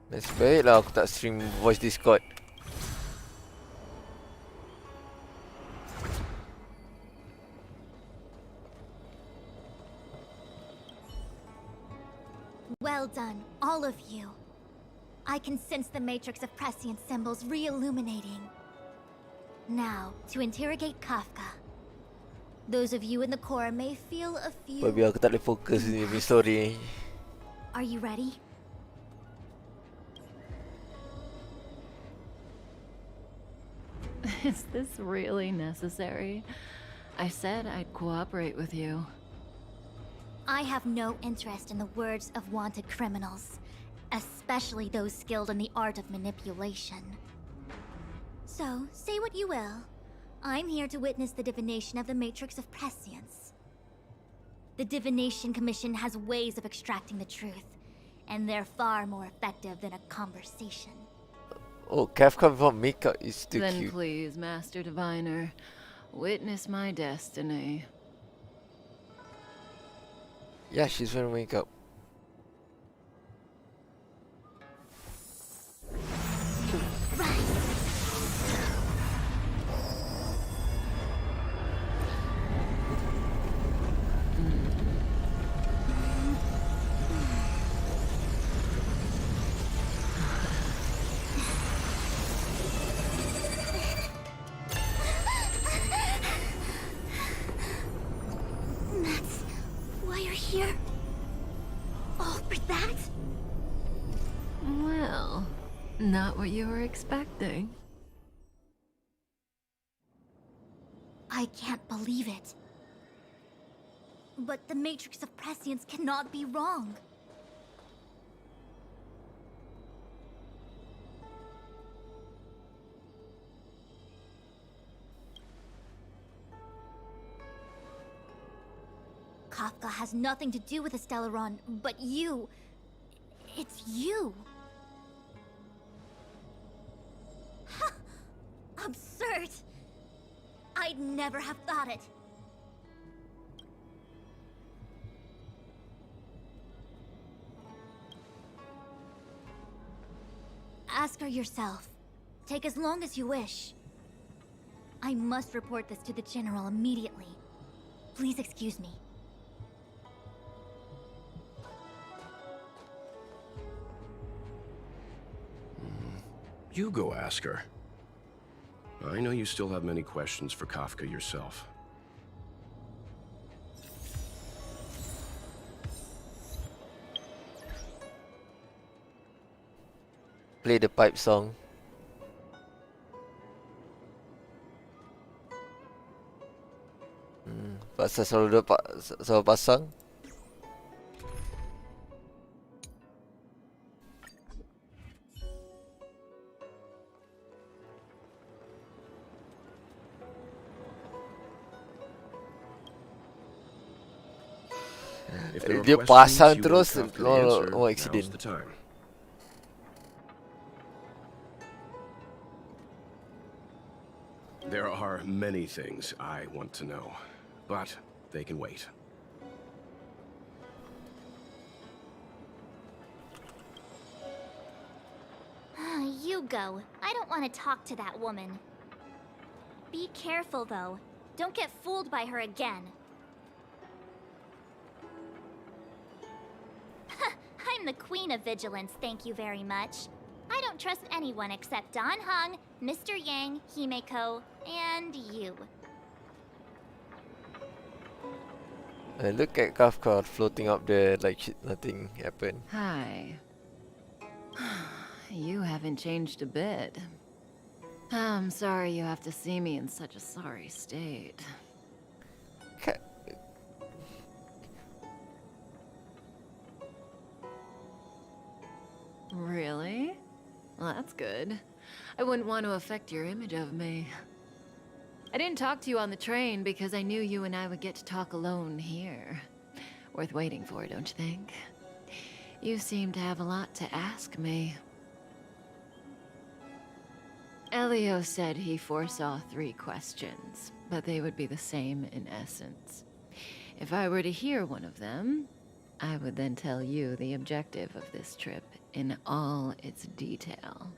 Nasib baiklah aku tak stream voice Discord. Well done, all of you. I can sense the matrix of prescient symbols re-illuminating. Now, to interrogate Kafka. Those of you in the core may feel a few... Babi aku tak boleh fokus ni punya story. Are you ready? Is this really necessary? I said I'd cooperate with you. I have no interest in the words of wanted criminals, especially those skilled in the art of manipulation. So, say what you will. I'm here to witness the divination of the Matrix of Prescience. The Divination Commission has ways of extracting the truth, and they're far more effective than a conversation. Oh, Kafka without makeup is still Then cute. please, Master Diviner, witness my destiny. Yeah, she's wearing makeup. That's why you're here? All for that? Well, not what you were expecting. I can't believe it. But the Matrix of Prescience cannot be wrong. Kafka has nothing to do with the Stellaron, but you... It's you. Absurd. I'd never have thought it. Ask her yourself. Take as long as you wish. I must report this to the General immediately. Please excuse me. You go ask her. I know you still have many questions for Kafka yourself. Play the pipe song. Pasal selalu selalu pasang. If there are Dia questions pasang you terus, want Kafka to answer, oh now's accident. the time. There are many things I want to know, but they can wait. You go. I don't want to talk to that woman. Be careful, though. Don't get fooled by her again. I'm the queen of vigilance, thank you very much. I don't trust anyone except Don Hung, Mr. Yang, Himeko, and you. Look at Kafka floating up there like nothing happened. Hi. You haven't changed a bit. I'm sorry you have to see me in such a sorry state. Really? Well, that's good. I wouldn't want to affect your image of me. I didn't talk to you on the train because I knew you and I would get to talk alone here. Worth waiting for, don't you think? You seem to have a lot to ask me. Elio said he foresaw 3 questions, but they would be the same in essence. If I were to hear one of them, I would then tell you the objective of this trip in all its detail.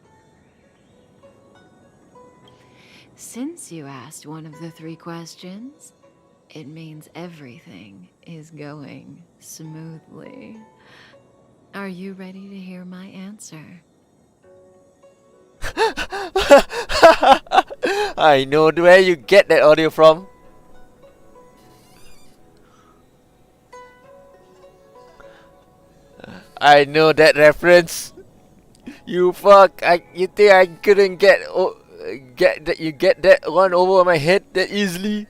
Since you asked one of the 3 questions, it means everything is going smoothly. Are you ready to hear my answer? I know where you get that audio from. I know that reference. You fuck! You think I couldn't get that? You get that one over my head that easily?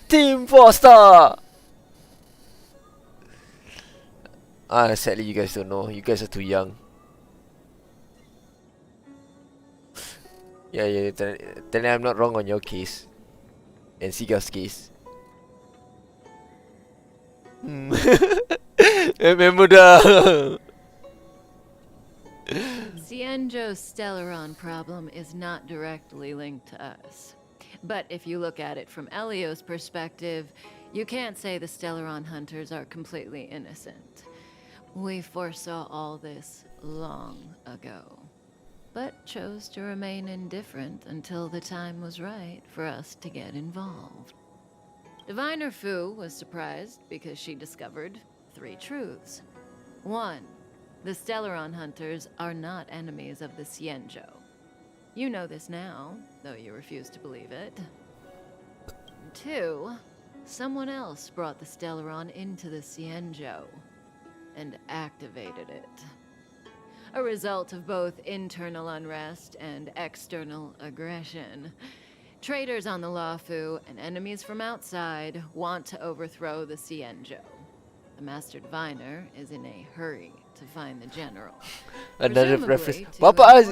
Team 4-star. Sadly, you guys don't know. You guys are too young. Yeah. Then I'm not wrong on your case. And Siga's case. Remember the Xianzhou's Stellaron problem is not directly linked to us. But if you look at it from Elio's perspective, you can't say the Stellaron hunters are completely innocent. We foresaw all this long ago, but chose to remain indifferent until the time was right for us to get involved. Diviner Fu was surprised because she discovered 3 truths. 1. The Stellaron hunters are not enemies of the Xianzhou. You know this now, though you refuse to believe it. 2. Someone else brought the Stellaron into the Xianzhou and activated it. A result of both internal unrest and external aggression. Traitors on the Luofu and enemies from outside want to overthrow the Xianzhou. The Master Diviner is in a hurry to find the general. Another reference. Bapa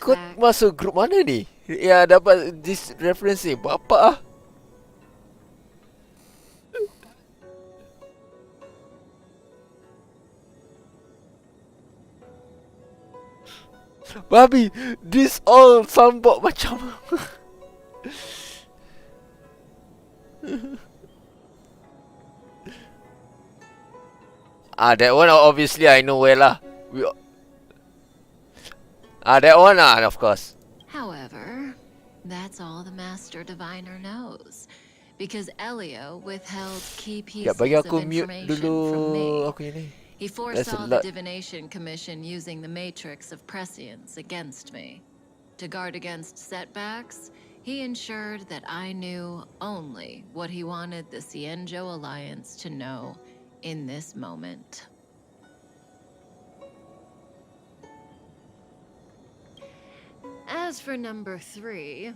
kau masuk grup mana ni? Ya dapat this reference ni. Bapa Babi, this all soundboard macam that one obviously I know well lah. That one of course. However, that's all the Master Diviner knows. Because Elio withheld key pieces of information from me. He foresaw the Divination Commission using the Matrix of Prescience against me. To guard against setbacks, he ensured that I knew only what he wanted the Xianzhou Alliance to know in this moment. As for number 3,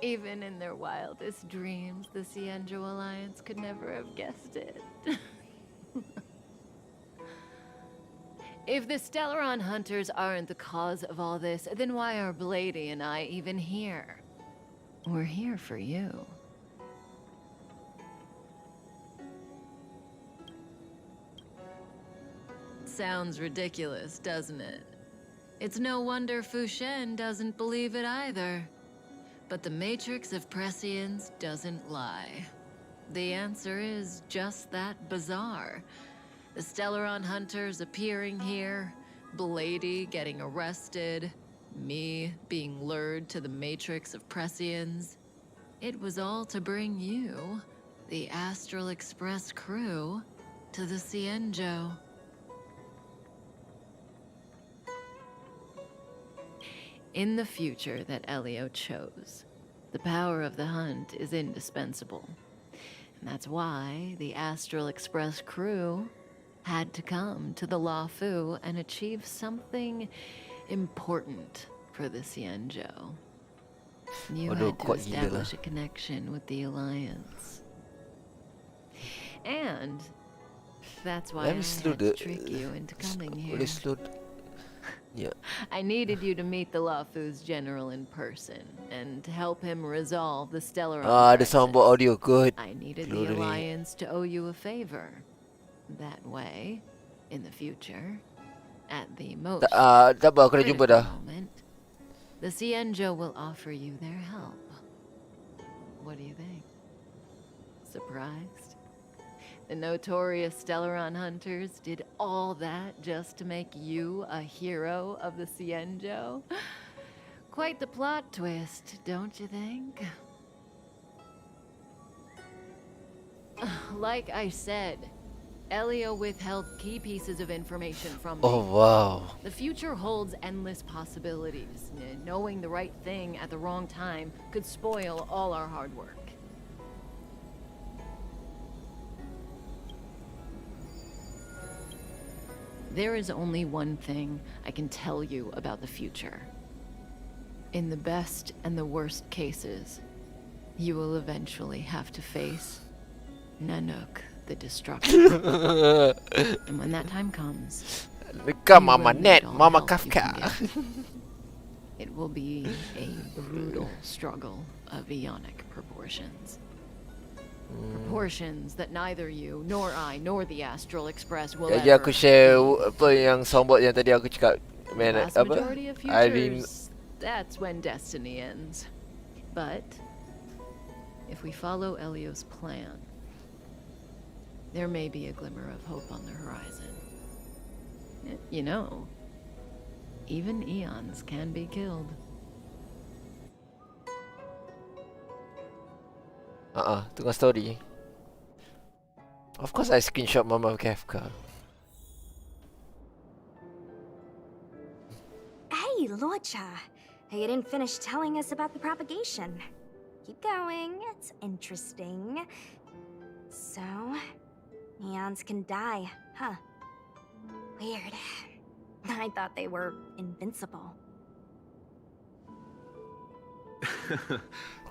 even in their wildest dreams, the Xianzhou Alliance could never have guessed it. If the Stellaron hunters aren't the cause of all this, then why are Blady and I even here? We're here for you. Sounds ridiculous, doesn't it? It's no wonder Fu Shen doesn't believe it either. But the Matrix of Prescience doesn't lie. The answer is just that bizarre. The Stellaron hunters appearing here, Blady getting arrested, me being lured to the Matrix of Prescience. It was all to bring you, the Astral Express crew, to the Xianzhou. In the future that Elio chose, the power of the hunt is indispensable. And that's why the Astral Express crew had to come to the Luofu and achieve something important for the Xianzhou. You had to establish a connection with the Alliance. And that's why I had to trick you into coming here. Yeah. I needed you to meet the Luofu's general in person and to help him resolve the Stellaron the soundboard audio good. I needed the Alliance to owe you a favor. That way, in the future, at the most critical moment, the Xianzhou will offer you their help. What do you think? Surprised? The notorious Stellaron hunters did all that just to make you a hero of the Cienjo? Quite the plot twist, don't you think? Like I said, Elio withheld key pieces of information from me. Oh, wow. The future holds endless possibilities. Knowing the right thing at the wrong time could spoil all our hard work. There is only one thing I can tell you about the future. In the best and the worst cases, you will eventually have to face Nanook the Destructor. And when that time comes, Mama Net, Mama Kafka. It will be a brutal struggle of Ionic proportions. Proportions that neither you, nor I, nor the Astral Express will Jadi aku ever share apa yang soundboard yang tadi aku cakap. Man, vast apa? majority of I mean, futures, that's when destiny ends. But if we follow Elio's plan, there may be a glimmer of hope on the horizon. You know, even eons can be killed. tengah story. Of course I screenshot Mama Kafka. Hey, Luocha. You didn't finish telling us about the propagation. Keep going, it's interesting. So, neons can die, huh? Weird. I thought they were invincible.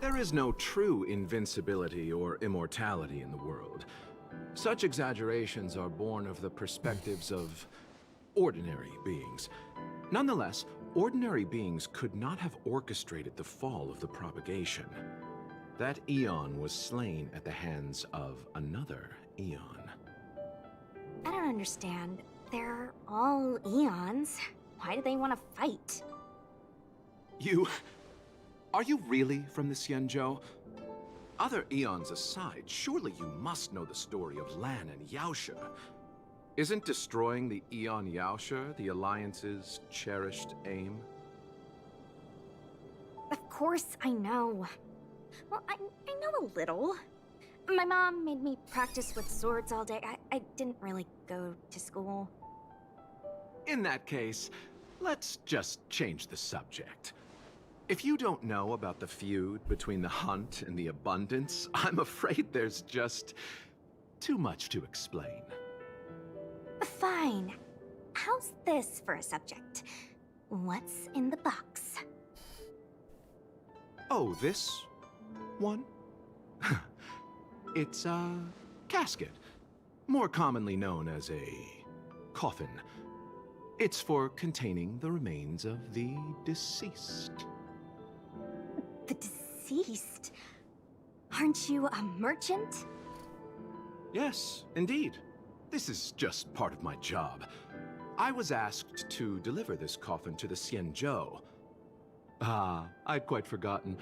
There is no true invincibility or immortality in the world. Such exaggerations are born of the perspectives of ordinary beings. Nonetheless, ordinary beings could not have orchestrated the fall of the propagation. That eon was slain at the hands of another eon. I don't understand. They're all eons. Why do they want to fight? Are you really from the Cienjo? Other eons aside, surely you must know the story of Lan and Yaosha. Isn't destroying the Eon Yaosha the Alliance's cherished aim? Of course I know. Well, I know a little. My mom made me practice with swords all day. I didn't really go to school. In that case, let's just change the subject. If you don't know about the feud between the Hunt and the Abundance, I'm afraid there's just too much to explain. Fine. How's this for a subject? What's in the box? Oh, this one? It's a casket, more commonly known as a coffin. It's for containing the remains of the deceased. The deceased? Aren't you a merchant? Yes, indeed. This is just part of my job. I was asked to deliver this coffin to the Cienjo. I'd quite forgotten.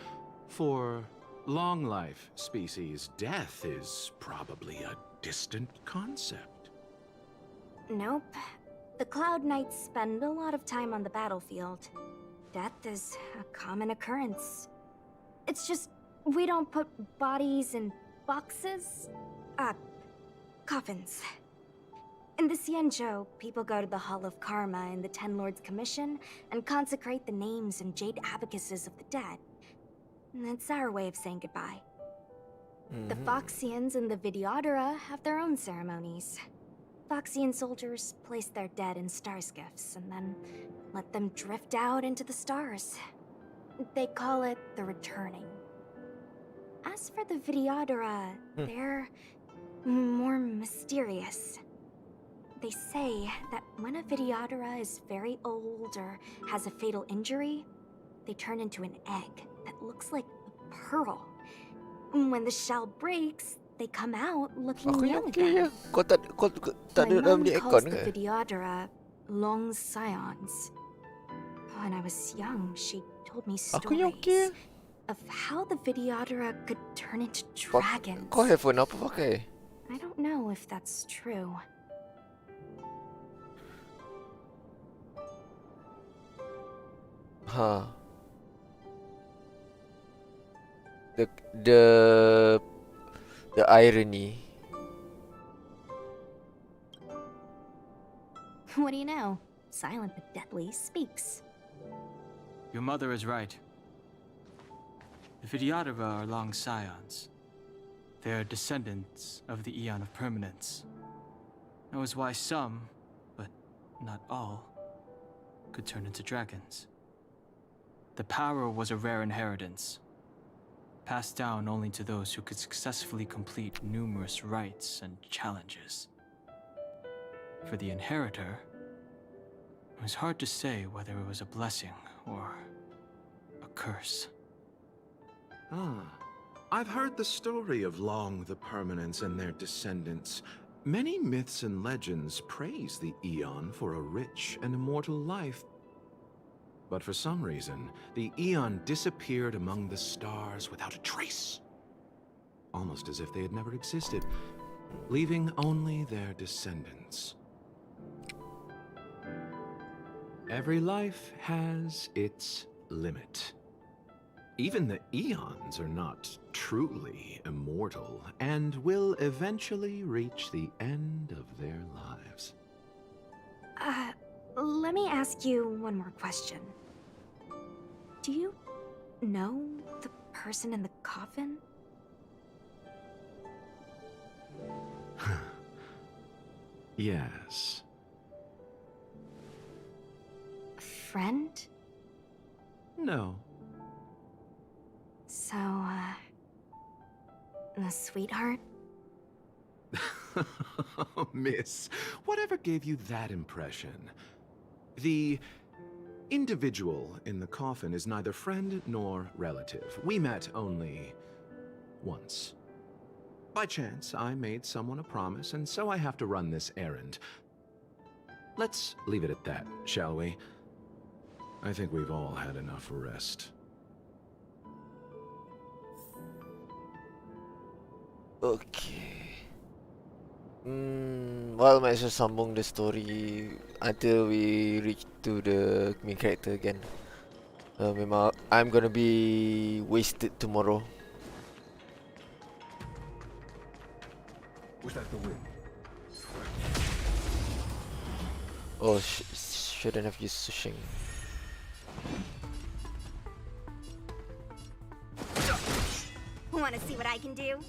For long life species, death is probably a distant concept. Nope. The Cloud Knights spend a lot of time on the battlefield. Death is a common occurrence. It's just, we don't put bodies in boxes. Coffins. In the Cienjo, people go to the Hall of Karma in the Ten Lords Commission and consecrate the names and jade abacuses of the dead. It's our way of saying goodbye. The Foxians and the Videodora have their own ceremonies. Foxian soldiers place their dead in star skiffs and then let them drift out into the stars. They call it the returning. As for the Videodora, they're more mysterious. They say that when a Videodora is very old or has a fatal injury, they turn into an egg that looks like a pearl. When the shell breaks, they come out looking young again. My mom calls the Videodora long scions. When I was young, she told me stories of how the Videodora could turn into dragons. Kau handphone apa pakai? I don't know if that's true. Huh. The irony. What do you know? Silent but deadly speaks. Your mother is right. The Videodora are long scions. They are descendants of the Eon of Permanence. That was why some, but not all, could turn into dragons. The power was a rare inheritance, passed down only to those who could successfully complete numerous rites and challenges. For the inheritor, it was hard to say whether it was a blessing or a curse. Ah, I've heard the story of Long the Permanence and their descendants. Many myths and legends praise the Eon for a rich and immortal life. But for some reason, the Eon disappeared among the stars without a trace. Almost as if they had never existed, leaving only their descendants. Every life has its limit. Even the Eons are not truly immortal and will eventually reach the end of their lives. Let me ask you one more question. Do you know the person in the coffin? Yes. A friend? No. So, a sweetheart? Miss, whatever gave you that impression? The individual in the coffin is neither friend nor relative. We met only once. By chance, I made someone a promise, and so I have to run this errand. Let's leave it at that, shall we? I think we've all had enough rest. Okay. Well, might as well sambung the story until we reach to the main character again. Memang I'm gonna be wasted tomorrow. Was that the wind? Oh, shouldn't have used Sushing. Wanna see what I can do?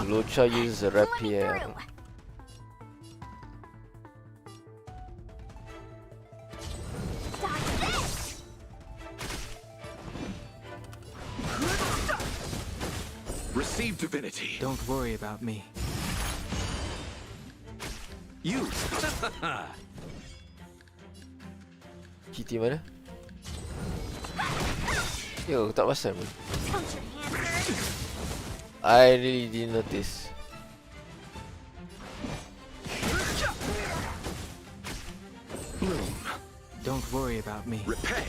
Lucha uses a rapier. Receive divinity. Don't worry about me. You. GT mana? Yo, tak pasal pun. I really didn't notice. Bloom. Don't worry about me. Repay.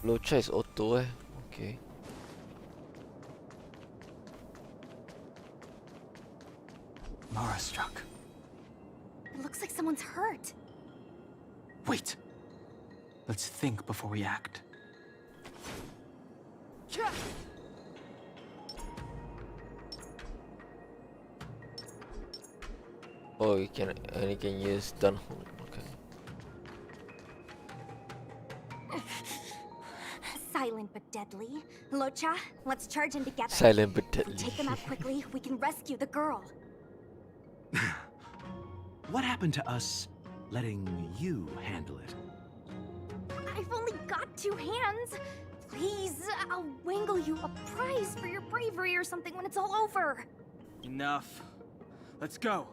Lucha is auto Okay. Mara struck. It looks like someone's hurt. Wait. Let's think before we act. Oh, you can only can use done home. Okay. Silent but deadly. Locha, let's charge in together. Silent but deadly. If we take them out quickly, we can rescue the girl. What happened to us letting you handle it? I've only got 2 hands. Please, I'll wangle you a prize for your bravery or something when it's all over. Enough. Let's go.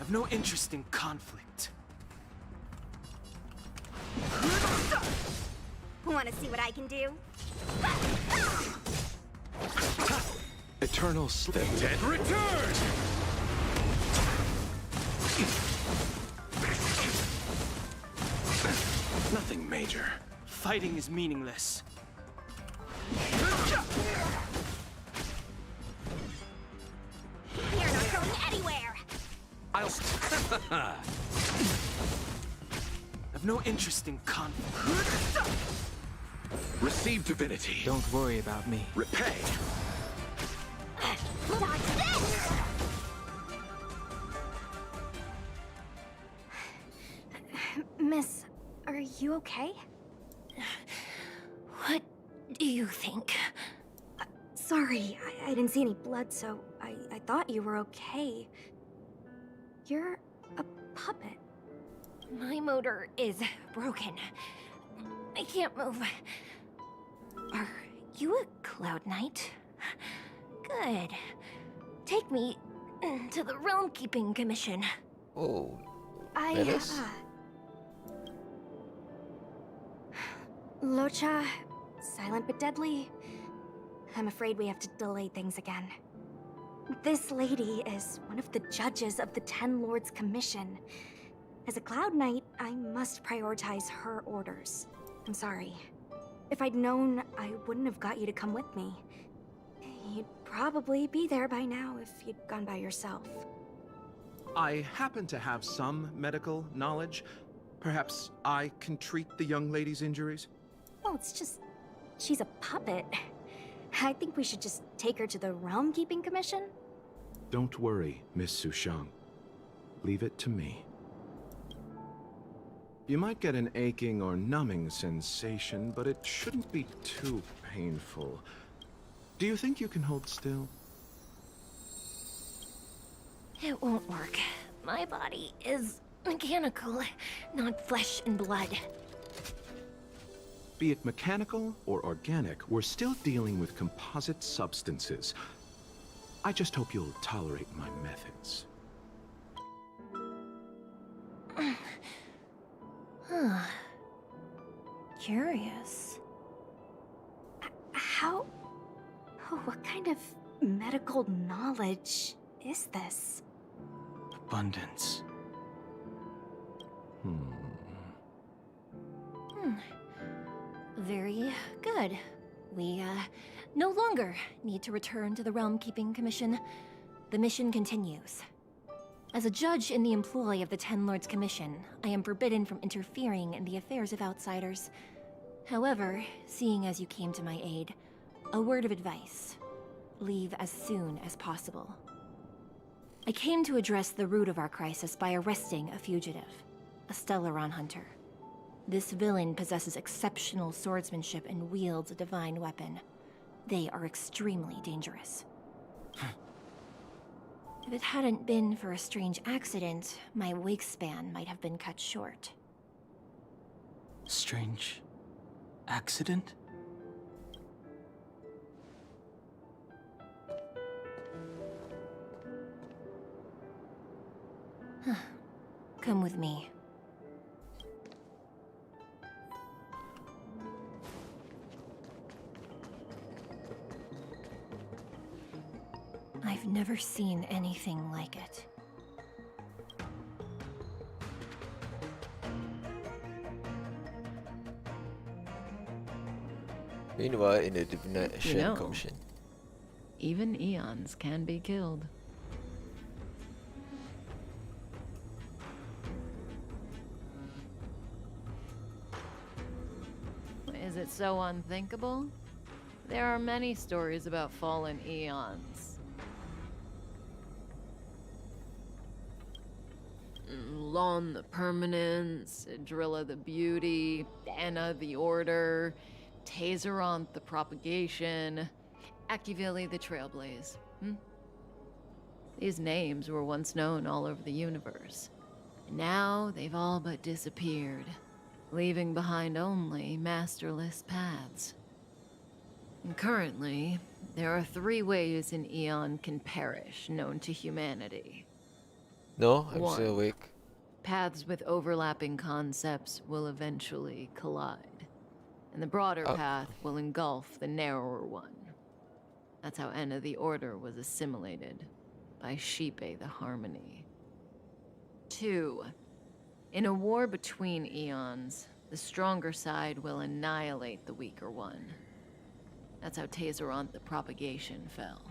I've no interest in conflict. Wanna see what I can do? Eternal slip. The dead return! Nothing major. Fighting is meaningless. You're not going anywhere! I've no interest in conflict. Receive divinity. Don't worry about me. Repay. Dodge this! Miss, are you okay? What do you think? Sorry, I didn't see any blood, so I thought you were okay. You're a puppet. My motor is broken. I can't move. Are you a Cloud Knight? Good. Take me to the Realm Keeping Commission. Oh. I, Locha, silent but deadly. I'm afraid we have to delay things again. This lady is one of the judges of the Ten Lords Commission. As a Cloud Knight, I must prioritize her orders. I'm sorry. If I'd known, I wouldn't have got you to come with me. You'd probably be there by now if you'd gone by yourself. I happen to have some medical knowledge. Perhaps I can treat the young lady's injuries? Oh, it's just... she's a puppet. I think we should just take her to the Realm Keeping Commission. Don't worry, Miss Sushang. Leave it to me. You might get an aching or numbing sensation, but it shouldn't be too painful. Do you think you can hold still? It won't work. My body is mechanical, not flesh and blood. Be it mechanical or organic, we're still dealing with composite substances. I just hope you'll tolerate my methods. Huh. Curious. How... oh, what kind of medical knowledge is this? Abundance. Very good. We, no longer need to return to the Realm Keeping Commission. The mission continues. As a judge in the employ of the Ten Lords Commission, I am forbidden from interfering in the affairs of outsiders. However, seeing as you came to my aid, a word of advice. Leave as soon as possible. I came to address the root of our crisis by arresting a fugitive, a Stellaron hunter. This villain possesses exceptional swordsmanship and wields a divine weapon. They are extremely dangerous. If it hadn't been for a strange accident, my wake span might have been cut short. Strange accident? Come with me. I've never seen anything like it. Meanwhile, in the Divination Commission. Even eons can be killed. Is it so unthinkable? There are many stories about fallen eons. Lon the Permanence, Drilla the Beauty, Anna the Order, Tazeronth the Propagation, Akivili the Trailblaze. These names were once known all over the universe. And now they've all but disappeared, leaving behind only masterless paths. And currently, there are 3 ways an eon can perish known to humanity. No, I'm 1, still awake. paths with overlapping concepts will eventually collide. and the broader path will engulf the narrower one. That's how Enna the Order was assimilated by Xipe the Harmony. 2. In a war between eons, the stronger side will annihilate the weaker one. That's how Tazeronth the Propagation fell.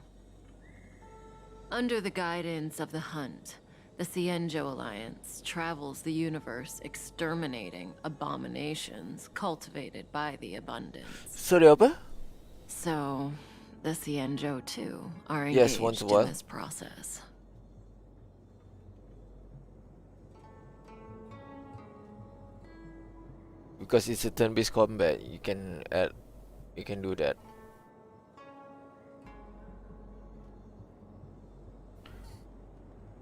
Under the guidance of the Hunt, the Cienjo Alliance travels the universe exterminating abominations cultivated by the Abundance. Sorry, apa? So, the Cienjo too are Yes, engaged once a in while. this process. Because it's a turn-based combat, you can do that.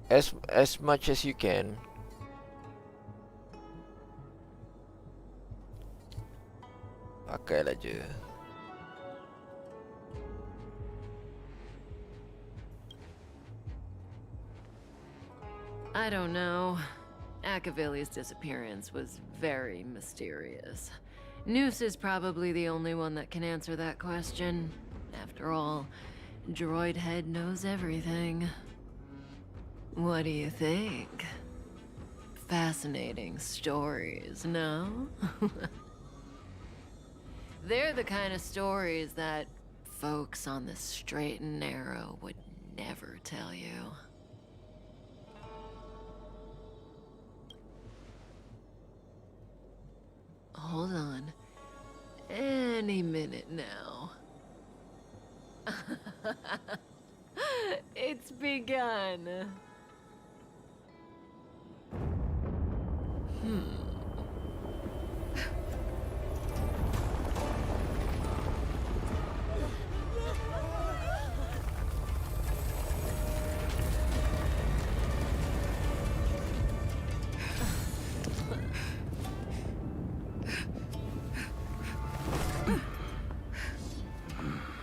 As much as you can. Pakailah je. I don't know. Akavili's disappearance was very mysterious. Noose is probably the only one that can answer that question. After all, Droid Head knows everything. What do you think? Fascinating stories, no? They're the kind of stories that folks on the straight and narrow would never tell you. Hold on. Any minute now. It's begun.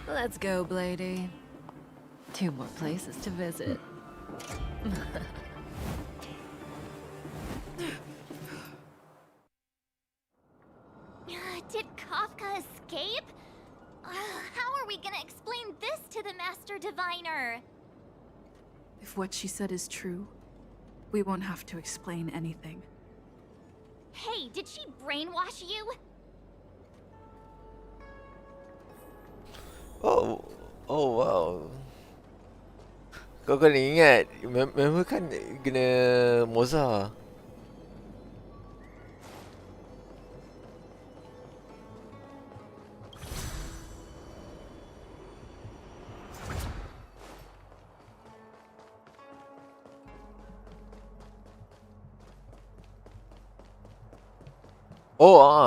Let's go, Blady. 2 more places to visit. Did Kafka escape? How are we gonna explain this to the Master Diviner? If what she said is true, we won't have to explain anything. Hey, did she brainwash you? Oh wow. Kau kena ingat, memang kan kena Moza.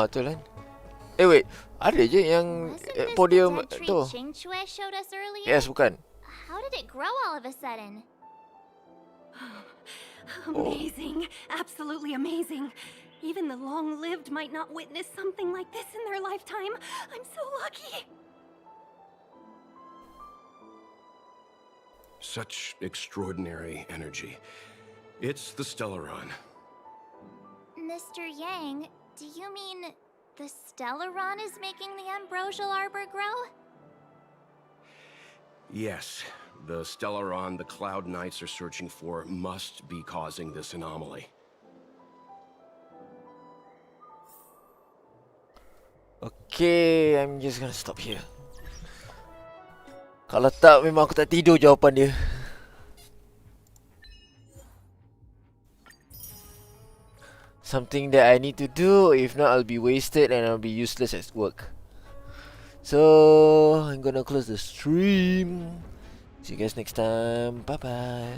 Tu kan. Wait, ada je yang podium tu. Chingchue showed us earlier? Yes, bukan. How did it grow all of a sudden? Amazing. Absolutely amazing. Even the long-lived might not witness something like this in their lifetime. I'm so lucky. Such extraordinary energy. It's the Stellaron. Mr. Yang, do you mean the Stellaron is making the ambrosial arbor grow? Yes, the Stellaron the Cloud Knights are searching for must be causing this anomaly. Okay, I'm just gonna stop here. Kalau tak, memang aku tak tidur jawapan dia. Something that I need to do, if not I'll be wasted and I'll be useless at work. So, I'm gonna close the stream. See you guys next time. Bye bye.